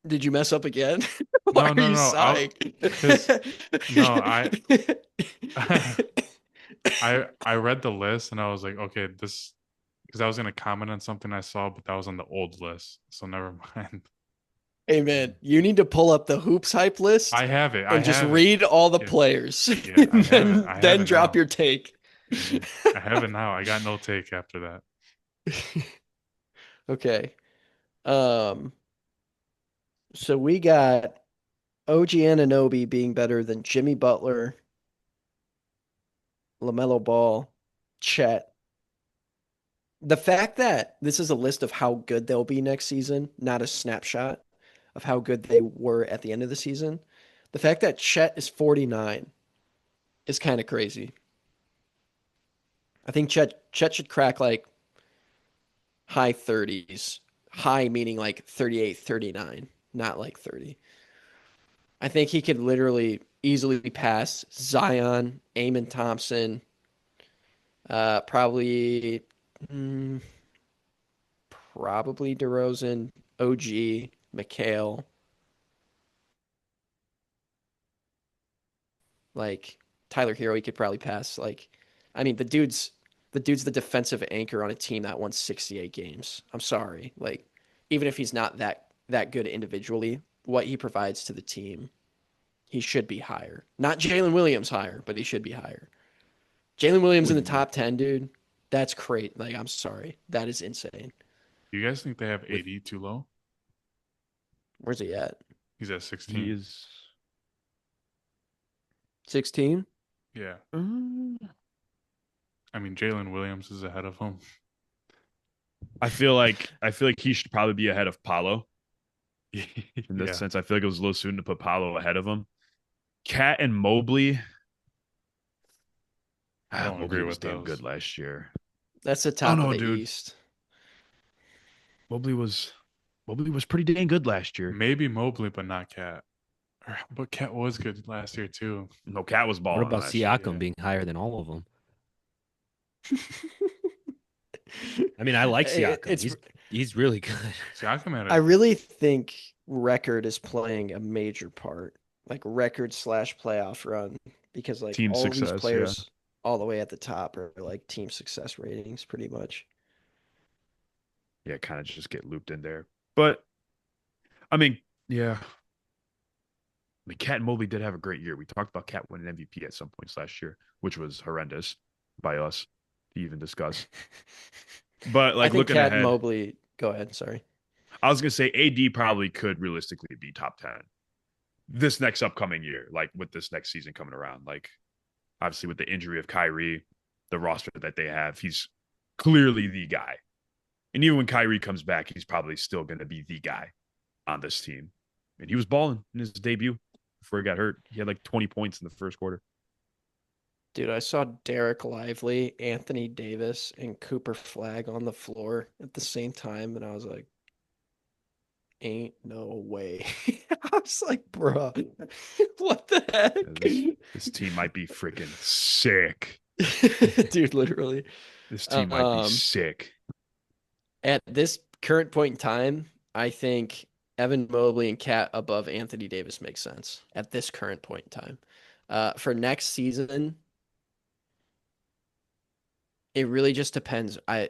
did you mess up again? Why no, are no, you no. sighing? Because no, I read the list and I was like, okay, this because I was gonna comment on something I saw, but that was on the old list, so never mind. Hey man, you need to pull up the hoops hype list I have it. I and just have it. read all the Yeah, players, yeah. I and have it. then I have then it drop now. your take. I have it now. I got no take after that. Okay. Um, so we got OG Anunoby being better than Jimmy Butler, LaMelo Ball, Chet. The fact that this is a list of how good they'll be next season, not a snapshot of how good they were at the end of the season. The fact that Chet is 49 is kind of crazy. I think Chet should crack like high 30s. High meaning like 38, 39, not like 30. I think he could literally easily pass Zion, Amon Thompson, probably mm, probably DeRozan, OG, McHale. Like Tyler Hero, he could probably pass. Like, I mean, the dude's the defensive anchor on a team that won 68 games. I'm sorry. Like, even if he's not that good individually, what he provides to the team, he should be higher. Not Jalen Williams higher, but he should be higher. Jalen Williams What in do the you mean? top 10, dude. That's great. Like, I'm sorry. That is insane. Do you guys think they have With 80 too low? Where's he at? He's at he 16. is 16? Yeah. uh, I mean, Jalen Williams is ahead of him. I feel like he should probably be ahead of Paolo in this Yeah. sense. I feel like it was a little soon to put Paolo ahead of him. Cat and Mobley. I don't Mobley agree was with damn good those. last year. That's the Oh top of no, the dude. East. Mobley was Mobley was pretty dang good last year. Maybe Mobley, but not Cat. But Cat was good last year too. No, Cat was What balling about last year. Siakam Yeah. being higher than all of them? I mean, I like Siakam. It's He's really good. Siakam had I a really think record is playing a major part, like record slash playoff run, because like Team all of these success, yeah. players all the way at the top are like team success ratings pretty much. Yeah, kind of just get looped in there. But I mean, yeah. I mean, Cat and Mobley did have a great year. We talked about Cat winning MVP at some points last year, which was horrendous by us to even discuss. But I like think looking Cat and ahead, Mobley. Go ahead. Sorry. I was gonna say AD probably could realistically be top 10 this next upcoming year, like with this next season coming around. Like obviously with the injury of Kyrie, the roster that they have, he's clearly the guy. And even when Kyrie comes back, he's probably still gonna be the guy on this team. And he was balling in his debut before he got hurt. He had like 20 points in the first quarter. Dude, I saw Derek Lively, Anthony Davis, and Cooper Flag on the floor at the same time, and I was like, ain't no way. I was like, bro, what the This team might be freaking sick. heck? Dude, literally. This team might be Um, sick. at this current point in time, I think Evan Mobley and Cat above Anthony Davis makes sense at this current point in time. For next season, it really just depends. I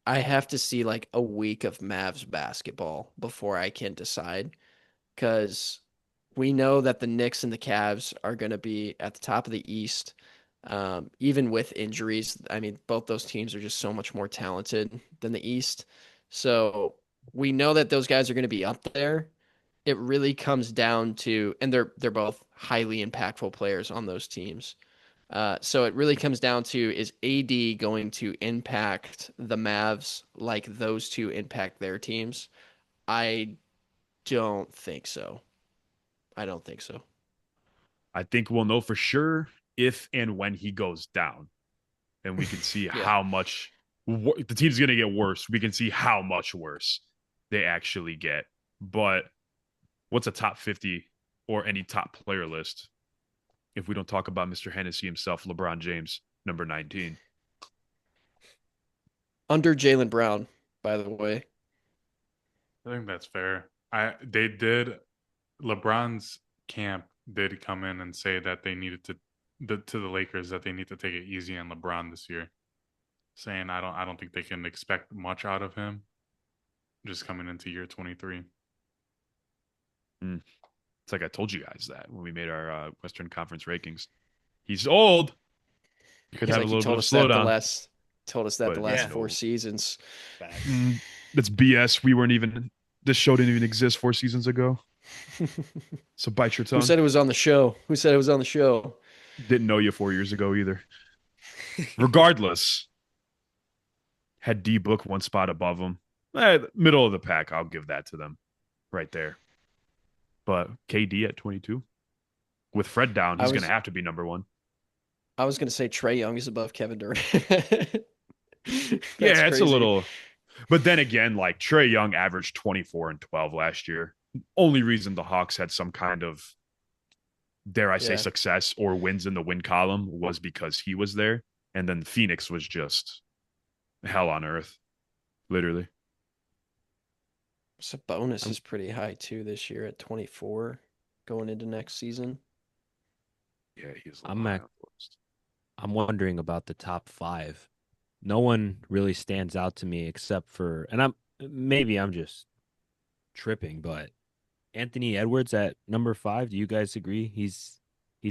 have to see like a week of Mavs basketball before I can decide because we know that the Knicks and the Cavs are going to be at the top of the East. Even with injuries, I mean, both those teams are just so much more talented than the East. So we know that those guys are going to be up there. It really comes down to, and they're both highly impactful players on those teams. So it really comes down to, is AD going to impact the Mavs like those two impact their teams? I don't think so. I don't think so. I think we'll know for sure if and when he goes down. And we can see Yeah. how much the team's going to get worse. We can see how much worse they actually get. But what's a top 50 or any top player list if we don't talk about Mr. Hennessy himself, LeBron James, number 19? Under Jaylen Brown, by the way. I think that's fair. They did LeBron's camp did come in and say that they needed to the Lakers that they need to take it easy on LeBron this year, saying I don't think they can expect much out of him just coming into year 23. It's like I told you guys that when we made our Western Conference rankings. He's old. Could have a little bit of slowdown. Told us that the last yeah. 4 seasons. That's BS. We weren't even. This show didn't even exist 4 seasons ago. So bite your tongue. Who said it was on the show? Who said it was on the show? Didn't know you 4 years ago either. Regardless, had D Book one spot above him. Middle of the pack. I'll give that to them right there. But KD at 22. With Fred down, he's going to have to be number 1. I was going to say Trae Young is above Kevin Durant. Yeah, it's a little. But then again, like Trae Young averaged 24 and 12 last year. Only reason the Hawks had some kind of, dare I say, success or wins in the win column was because he was there. And then Phoenix was just hell on earth, literally. Sabonis is pretty high too this year at 24 going into next season. Yeah, he's. I'm wondering about the top 5. No one really stands out to me except for, and I'm just tripping, but Anthony Edwards at number 5. Do you guys agree? He's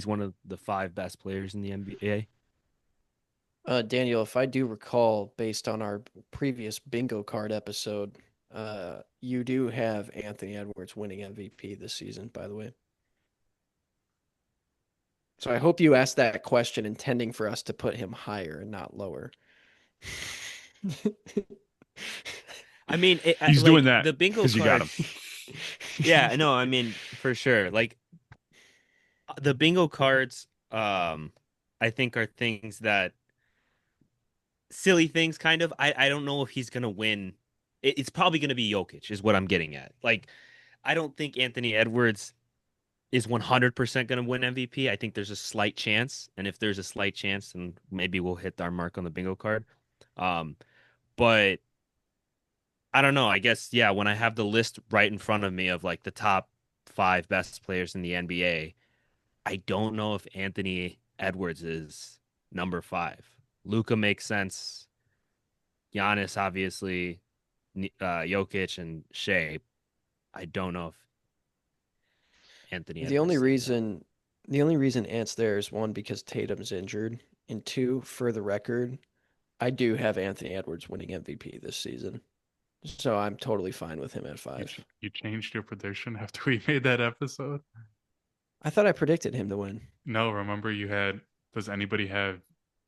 one of the 5 best players in the NBA. Daniel, if I do recall, based on our previous bingo card episode, you do have Anthony Edwards winning MVP this season, by the way. So I hope you asked that question intending for us to put him higher and not lower. I mean, he's doing that the bingo because you got him. Yeah, no, I mean, for sure. Like the bingo cards, I think are things that silly things kind of. I don't know if he's gonna win. It's probably gonna be Jokic, is what I'm getting at. Like, I don't think Anthony Edwards is 100% going to win MVP. I think there's a slight chance. And if there's a slight chance, then maybe we'll hit our mark on the bingo card. But I don't know. I guess, yeah, when I have the list right in front of me of like the top 5 best players in the NBA, I don't know if Anthony Edwards is number 5. Luka makes sense. Giannis, obviously, Jokic and Shea. I don't know if Anthony Edwards. The only reason Ant's there is 1, because Tatum's injured, and 2, for the record, I do have Anthony Edwards winning MVP this season. So I'm totally fine with him at 5. You changed your prediction after we made that episode? I thought I predicted him to win. No, remember you had, does anybody have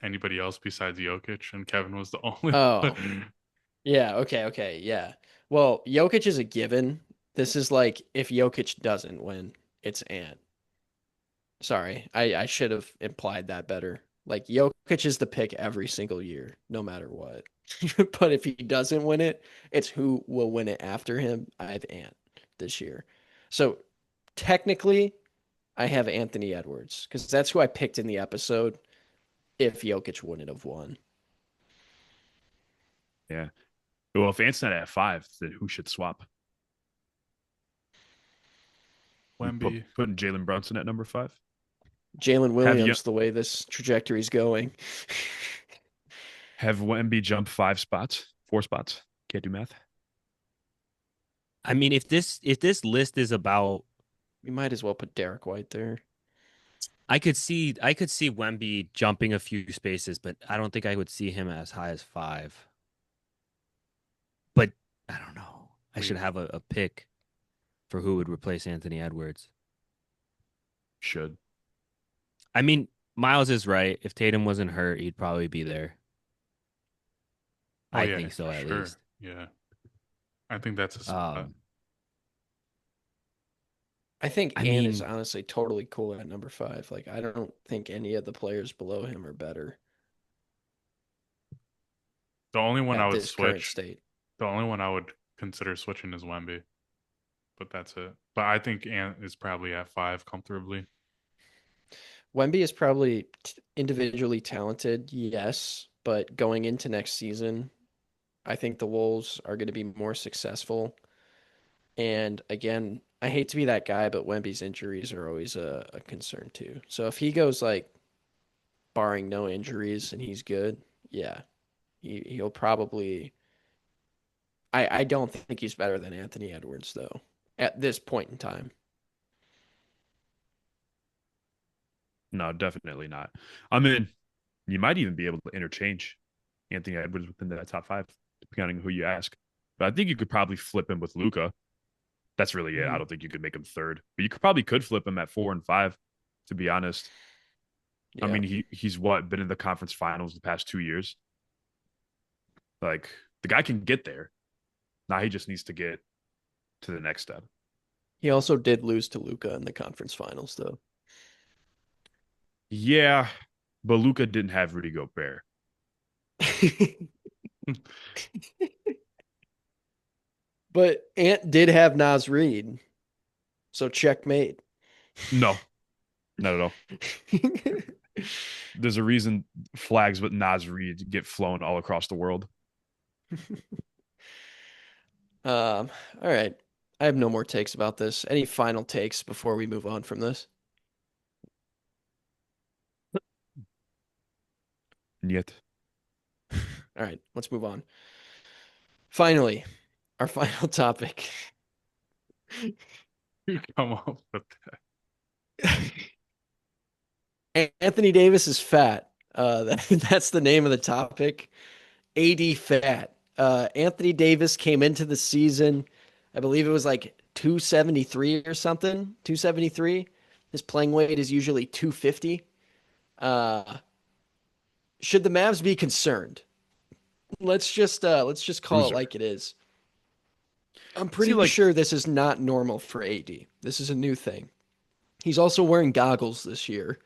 anybody else besides Jokic? And Kevin was the only one. Yeah, okay, yeah. Well, Jokic is a given. This is like, if Jokic doesn't win, it's Ant. Sorry, I should have implied that better. Like, Jokic is the pick every single year, no matter what. But if he doesn't win it, it's who will win it after him. I have Ant this year. So technically, I have Anthony Edwards, because that's who I picked in the episode if Jokic wouldn't have won. Yeah. Well, if Ant's not at 5, then who should swap? Wemby. Putting Jalen Brunson at number 5? Jalen Williams, the way this trajectory is going. Have Wemby jump 4 spots. Can't do math. I mean, if this list is about, we might as well put Derek White there. I could see Wemby jumping a few spaces, but I don't think I would see him as high as 5. But I don't know. I should have a pick for who would replace Anthony Edwards. Should. I mean, Miles is right. If Tatum wasn't hurt, he'd probably be there. Oh I yeah, think so, for at sure. least. Yeah, I think that's a spot. Um, I think I Ant is mean, honestly totally cool at number 5. Like I don't think any of the players below him are better The only one I at would this current switch, state. the only one I would consider switching is Wemby, but that's it. But I think Ant is probably at 5 comfortably. Wemby is probably individually talented, yes, but going into next season, I think the Wolves are going to be more successful. And again, I hate to be that guy, but Wemby's injuries are always a concern too. So if he goes like barring no injuries and he's good, yeah, he'll probably. I don't think he's better than Anthony Edwards though at this point in time. No, definitely not. I mean, you might even be able to interchange Anthony Edwards within that top five, depending on who you ask. But I think you could probably flip him with Luca. That's really it. I Mhm. don't think you could make him third, but you could flip him at 4 and 5. To be honest, I Yeah. mean he's what been in the conference finals the past 2 years. Like the guy can get there. Now he just needs to get to the next step. He also did lose to Luca in the conference finals though. Yeah, but Luca didn't have Rudy Gobert. But Ant did have Nas Reed, so checkmate. No, not at all. There's a reason flags with Nas Reed get flown all across the world. All right. I have no more takes about this. Any final takes before we move on from this? Yet. All right, let's move on. Finally, our final topic. You come up with Anthony Davis is fat. That's the name of the topic. AD fat. Anthony Davis came into the season, I believe it was like 273 or something. 273. His playing weight is usually 250. Uh, should the Mavs be concerned? Let's just call it Bruiser. like it is. I'm See, pretty like, sure this is not normal for AD. This is a new thing. He's also wearing goggles this year.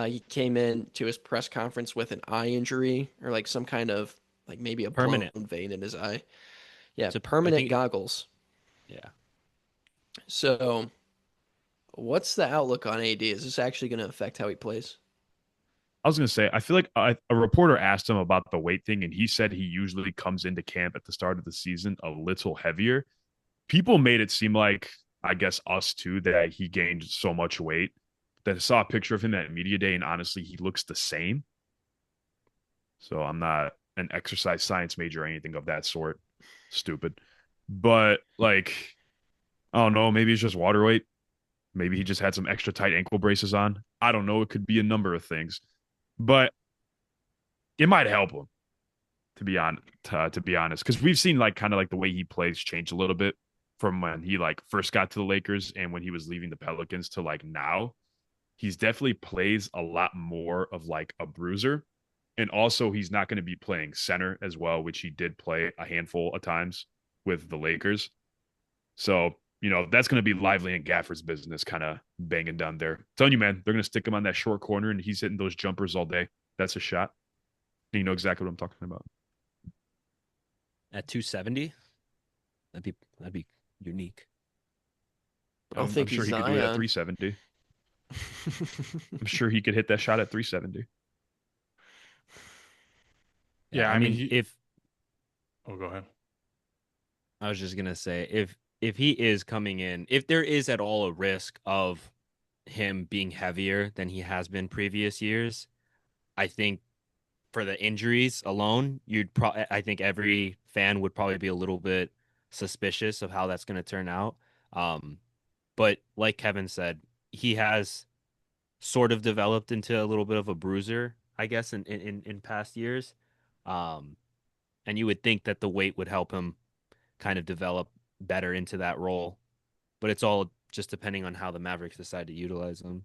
He came in to his press conference with an eye injury or like some kind of like maybe a blown permanent. vein in his eye. Yeah, I permanent think, goggles. yeah. So, what's the outlook on AD? Is this actually going to affect how he plays? I was going to say, I feel like a reporter asked him about the weight thing, and he said he usually comes into camp at the start of the season a little heavier. People made it seem like, I guess, us too, that he gained so much weight. That I saw a picture of him at Media Day, and honestly, he looks the same. So I'm not an exercise science major or anything of that sort. Stupid. But, like, I don't know. Maybe it's just water weight. Maybe he just had some extra tight ankle braces on. I don't know. It could be a number of things. But it might help him to be honest, because we've seen like kind of like the way he plays change a little bit from when he like first got to the Lakers and when he was leaving the Pelicans to like now. He's definitely plays a lot more of like a bruiser, and also he's not going to be playing center as well, which he did play a handful of times with the Lakers. So that's going to be Lively and Gafford's business, kind of banging down there. I'm telling you, man, they're going to stick him on that short corner, and he's hitting those jumpers all day. That's a shot. And you know exactly what I'm talking about. At 270, that'd be unique. I don't I'm think sure he's he could do it at Zion. 370. I'm sure he could hit that shot at 370. Yeah, Yeah, I I mean mean, he. if Oh, go ahead. I was just gonna say, if he is coming in, if there is at all a risk of him being heavier than he has been previous years, I think for the injuries alone, I think every fan would probably be a little bit suspicious of how that's going to turn out. Um, but like Kevin said, he has sort of developed into a little bit of a bruiser, I guess, in past years. Um, and you would think that the weight would help him kind of develop better into that role. But it's all just depending on how the Mavericks decide to utilize him.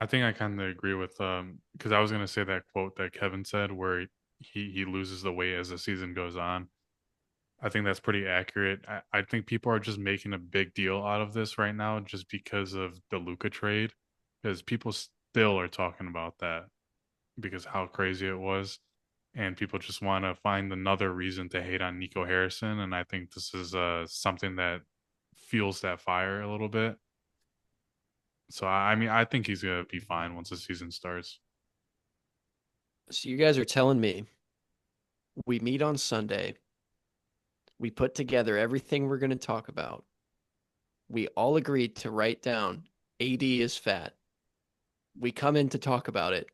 I think I kind of agree with because I was gonna say that quote that Kevin said where he loses the weight as the season goes on. I think that's pretty accurate. I think people are just making a big deal out of this right now just because of the Luka trade, because people still are talking about that because how crazy it was, and people just want to find another reason to hate on Nico Harrison, and I think this is something that fuels that fire a little bit. So I mean, I think he's gonna be fine once the season starts. So you guys are telling me we meet on Sunday. We put together everything we're going to talk about. We all agreed to write down AD is fat. We come in to talk about it,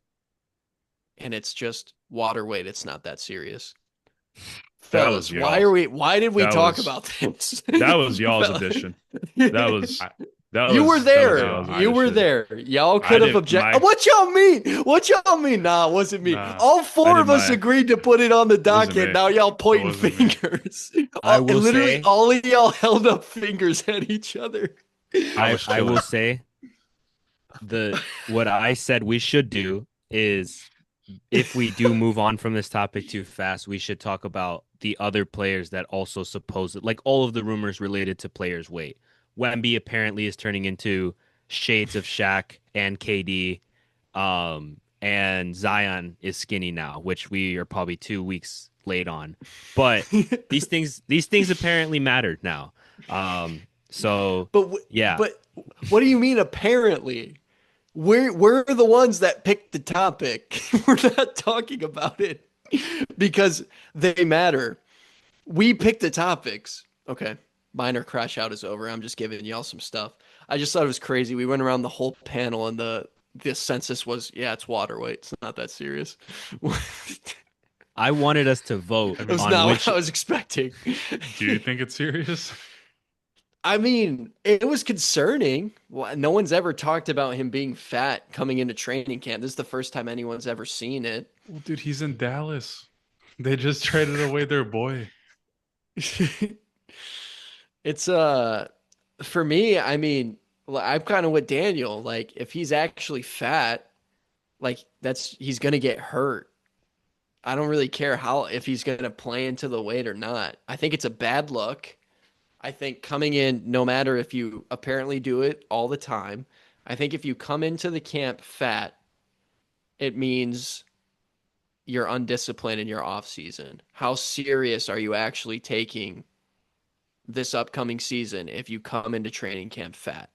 and it's just water weight. It's not that serious. That was Fellas, y'all's. why did we That talk was about this? that was y'all's edition. That was I, that You was were that was there. y'all's You were edition. there. Y'all I could have didn't objected. my What y'all mean? What y'all mean? Nah, it wasn't me. nah, All four did of us my agreed to put it on the wasn't docket. me. Now y'all pointing wasn't me. fingers. I will Literally, say- all of y'all held up fingers at each other. I will say what I said we should do is if we do move on from this topic too fast, we should talk about the other players that also like all of the rumors related to players' weight. Wemby apparently is turning into shades of Shaq and KD, and Zion is skinny now, which we are probably 2 weeks late on. But these things apparently mattered now. So yeah, but what do you mean? Apparently, we're the ones that picked the topic. We're not talking about it because they matter. We picked the topics. Okay. Minor crash out is over. I'm just giving y'all some stuff. I just thought it was crazy. We went around the whole panel and the census was, yeah, it's water weight. It's not that serious. I wanted us to vote That was on not which what I was expecting. Do you think it's serious? I mean, it was concerning. Well, no one's ever talked about him being fat coming into training camp. This is the first time anyone's ever seen it. Well, dude, he's in Dallas. They just traded away their boy. It's for me, I mean, I'm kind of with Daniel. Like, if he's actually fat, like he's gonna get hurt. I don't really care if he's gonna play into the weight or not. I think it's a bad look. I think coming in, no matter if you apparently do it all the time, I think if you come into the camp fat, it means you're undisciplined in your off season. How serious are you actually taking this upcoming season if you come into training camp fat?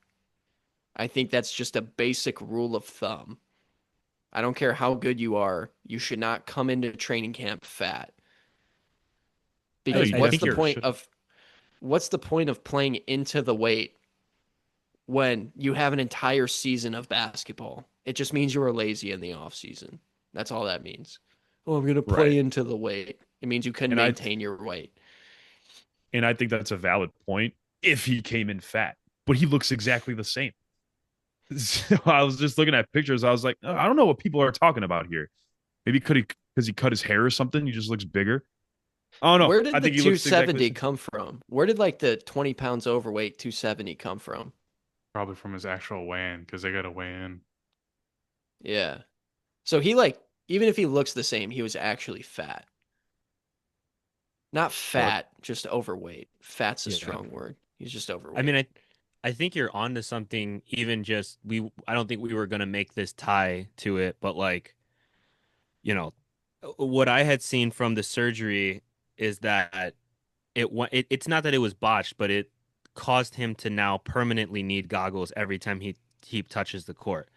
I think that's just a basic rule of thumb. I don't care how good you are, you should not come into training camp fat. Because I what's think the point of playing into the weight when you have an entire season of basketball? It just means you were lazy in the off season. That's all that means. Oh, I'm going to play Right. into the weight. It means you can And maintain your weight. And I think that's a valid point if he came in fat, but he looks exactly the same. So I was just looking at pictures. I was like, I don't know what people are talking about here. Maybe because he cut his hair or something. He just looks bigger. I don't know. Where did I the think he looks 270 exactly. come from? Where did like the 20 pounds overweight 270 come from? Probably from his actual weigh-in because they got to weigh in. Yeah. So he like, even if he looks the same, he was actually fat. Not fat, just overweight. Fat's a Yeah. strong word. He's just overweight. I mean, I think you're onto something. Even just I don't think we were gonna make this tie to it, but like, you know, what I had seen from the surgery is that it's not that it was botched, but it caused him to now permanently need goggles every time he touches the court,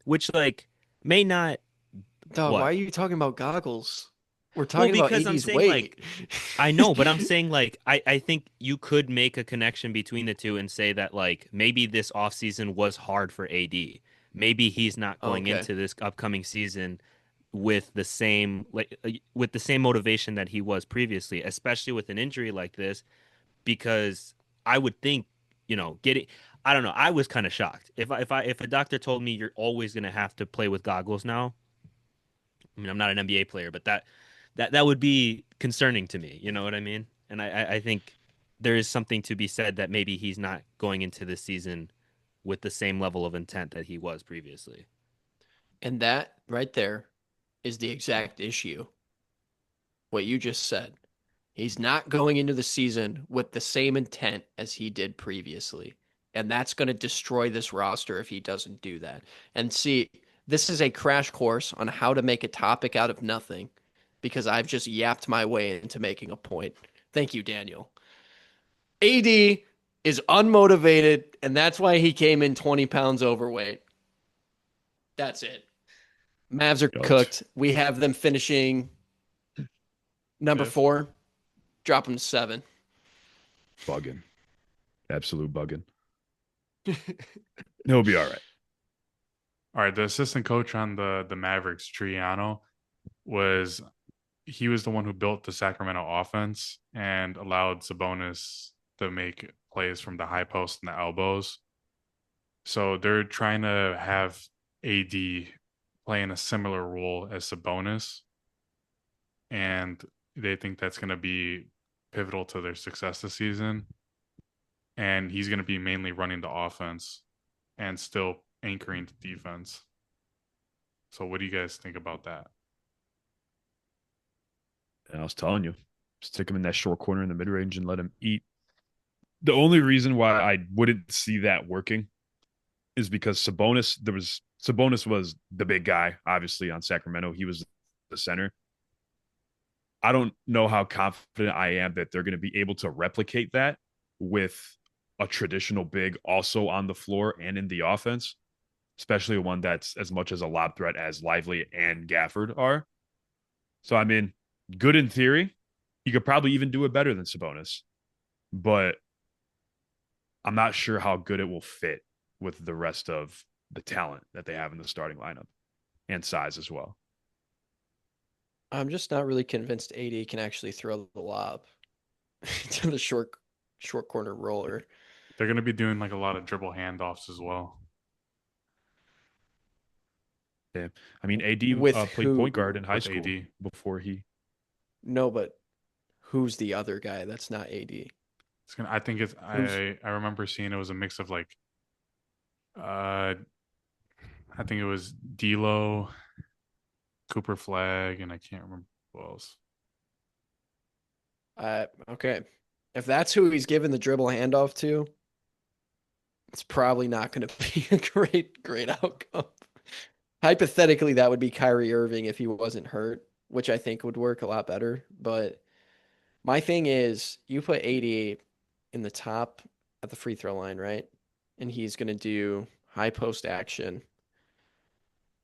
which like may not. Dog, What? why are you talking about goggles? We're Well, talking about because I'm 80's saying weight. like I know, but I'm saying like I think you could make a connection between the two and say that like maybe this offseason was hard for AD. Maybe he's not going Okay. into this upcoming season with the same motivation that he was previously, especially with an injury like this, because I would think, getting I don't know, I was kind of shocked. If a doctor told me you're always going to have to play with goggles now, I mean, I'm not an NBA player, but that would be concerning to me. You know what I mean? And I think there is something to be said that maybe he's not going into this season with the same level of intent that he was previously. And that right there is the exact issue. What you just said. He's not going into the season with the same intent as he did previously. And that's going to destroy this roster if he doesn't do that. And see, this is a crash course on how to make a topic out of nothing because I've just yapped my way into making a point. Thank you, Daniel. AD is unmotivated, and that's why he came in 20 pounds overweight. That's it. Mavs are cooked. We have them finishing number 4. Drop them to 7. Bugging. Absolute bugging. He'll be all right. All right. The assistant coach on the Mavericks, Triano, was the one who built the Sacramento offense and allowed Sabonis to make plays from the high post and the elbows. So they're trying to have AD playing a similar role as Sabonis. And they think that's going to be pivotal to their success this season. And he's going to be mainly running the offense and still anchoring the defense. So what do you guys think about that? And I was telling you, stick him in that short corner in the mid-range and let him eat. The only reason why I wouldn't see that working is because Sabonis was the big guy, obviously, on Sacramento. He was the center. I don't know how confident I am that they're going to be able to replicate that with a traditional big also on the floor and in the offense, especially one that's as much as a lob threat as Lively and Gafford are. So, I mean, good in theory. He could probably even do it better than Sabonis, but I'm not sure how good it will fit with the rest of the talent that they have in the starting lineup and size as well. I'm just not really convinced AD can actually throw the lob to the short corner roller. They're going to be doing like a lot of dribble handoffs as well. Yeah. I mean, AD played point guard in high school AD. Before he. No, but who's the other guy that's not AD? I think it's I remember seeing it was a mix of like I think it was D'Lo, Cooper Flag, and I can't remember who else. Okay. If that's who he's given the dribble handoff to, it's probably not going to be a great outcome. Hypothetically, that would be Kyrie Irving if he wasn't hurt, which I think would work a lot better. But my thing is, you put AD in the top at the free throw line, right? And he's going to do high post action.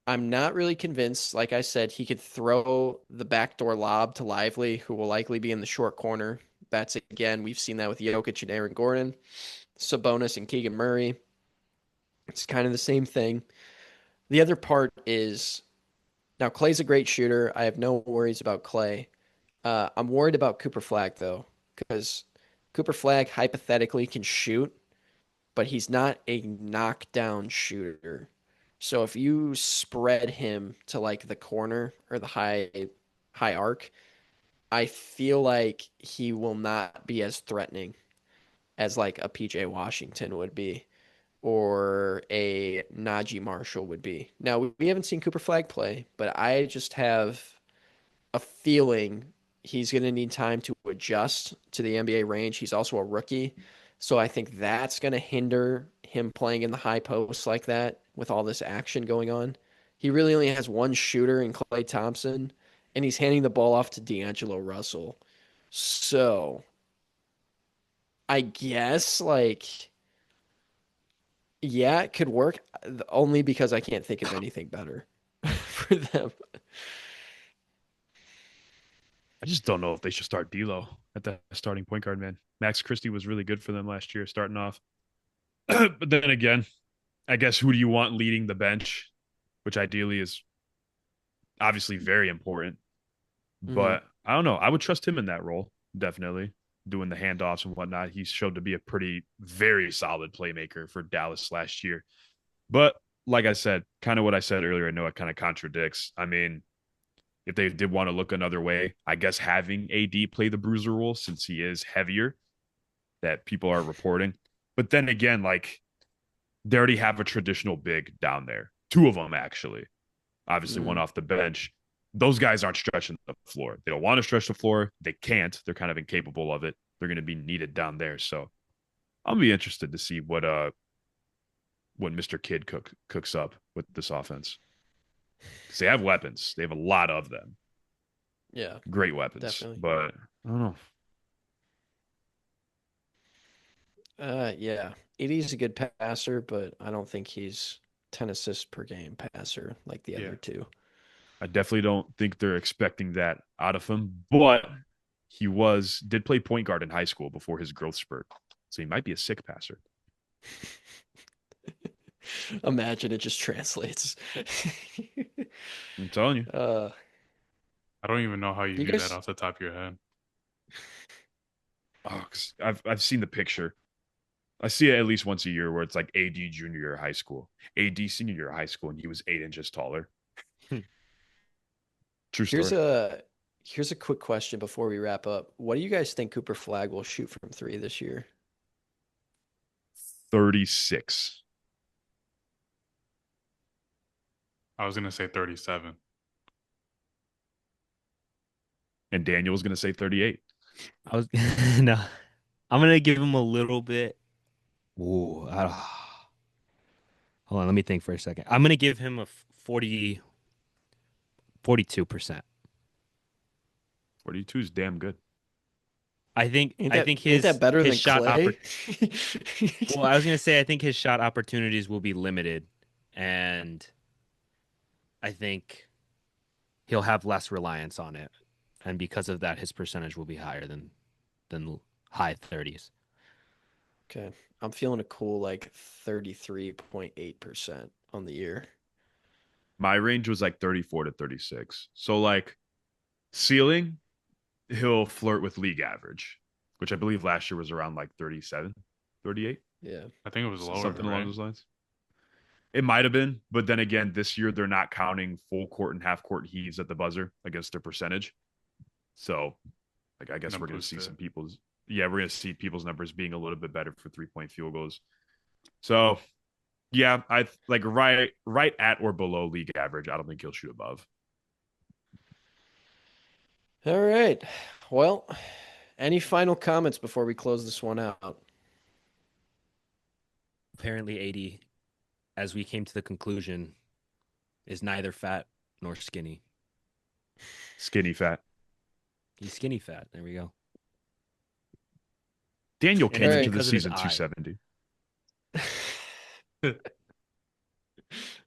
I'm not really convinced. Like I said, he could throw the backdoor lob to Lively, who will likely be in the short corner. That's, again, we've seen that with Jokic and Aaron Gordon, Sabonis and Keegan Murray. It's kind of the same thing. The other part is, now Clay's a great shooter. I have no worries about Clay. I'm worried about Cooper Flag, though, because Cooper Flag hypothetically can shoot, but he's not a knockdown shooter. So if you spread him to like the corner or the high arc, I feel like he will not be as threatening as like a PJ Washington would be or a Najee Marshall would be. Now, we haven't seen Cooper Flag play, but I just have a feeling he's going to need time to adjust to the NBA range. He's also a rookie. So I think that's going to hinder him playing in the high post like that with all this action going on. He really only has one shooter in Klay Thompson, and he's handing the ball off to D'Angelo Russell. So I guess, like, yeah, it could work, only because I can't think of anything better for them. I just don't know if they should start D'Lo at the starting point guard, man. Max Christie was really good for them last year starting off. But then again, I guess who do you want leading the bench, which ideally is obviously very important. But I don't know. I would trust him in that role, definitely, doing the handoffs and whatnot. He showed to be a very solid playmaker for Dallas last year. But like I said, kind of what I said earlier, I know it kind of contradicts. I mean, if they did want to look another way, I guess having AD play the bruiser role since he is heavier that people are reporting. But then again, like they already have a traditional big down there. 2 of them, actually. obviously one off the bench. Those guys aren't stretching the floor. They don't want to stretch the floor. They can't. They're kind of incapable of it. They're going to be needed down there. So I'll be interested to see what Mr. Kidd cooks up with this offense. Because they have weapons. They have a lot of them. Yeah. Great weapons. Definitely. But I don't know. Yeah. AD's a good passer, but I don't think he's 10 assists per game passer like the other two. I definitely don't think they're expecting that out of him, but he did play point guard in high school before his growth spurt. So he might be a sick passer. Imagine it just translates. I'm telling you. I don't even know how you knew that off the top of your head. Oh, 'cause I've seen the picture. I see it at least once a year where it's like AD junior year of high school, AD senior year of high school, and he was 8 inches taller. True story. Here's a quick question before we wrap up. What do you guys think Cooper Flagg will shoot from 3 this year? 36. I was going to say 37. And Daniel was going to say 38. No. I'm going to give him a little bit. Ooh, hold on, let me think for a second. I'm going to give him a 42%. 42 is damn good. I think his that better his than shot Clay? Well, I was going to say I think his shot opportunities will be limited, and I think he'll have less reliance on it, and because of that his percentage will be higher than high 30s. Okay. I'm feeling a cool 33.8% on the year. My range was 34 to 36. So ceiling, he'll flirt with league average, which I believe last year was around 37, 38. Yeah. I think it was lower. Something along right? those lines. It might have been, but then again, this year they're not counting full court and half court heaves at the buzzer against their percentage. So I guess we're going to see we're going to see people's numbers being a little bit better for 3-point field goals. So yeah, I right at or below league average. I don't think he'll shoot above. All right. Well, any final comments before we close this one out? Apparently 80, as we came to the conclusion, is neither fat nor skinny. Skinny fat. He's skinny fat. There we go. Daniel came into the because of his season eye. 270.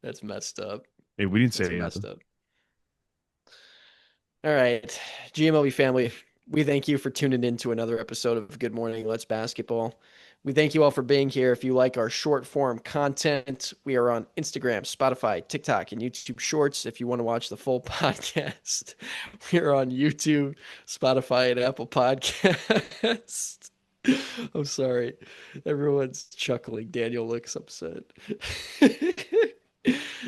That's messed up. Hey, we didn't say That's anything. messed up. All right. GMLB family, we thank you for tuning in to another episode of Good Morning Let's Basketball. We thank you all for being here. If you like our short form content, we are on Instagram, Spotify, TikTok, and YouTube Shorts. If you want to watch the full podcast, we are on YouTube, Spotify, and Apple Podcasts. I'm sorry. Everyone's chuckling. Daniel looks upset.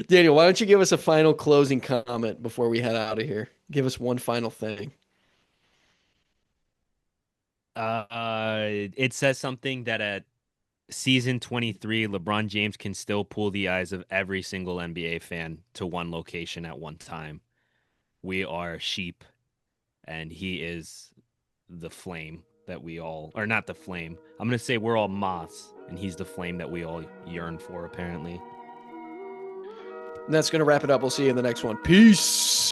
Daniel, why don't you give us a final closing comment before we head out of here? Give us one final thing. It says something that at season 23, LeBron James can still pull the eyes of every single NBA fan to one location at one time. We are sheep, and he is the flame that we all, or not the flame. I'm going to say we're all moths, and he's the flame that we all yearn for, apparently. And that's going to wrap it up. We'll see you in the next one. Peace.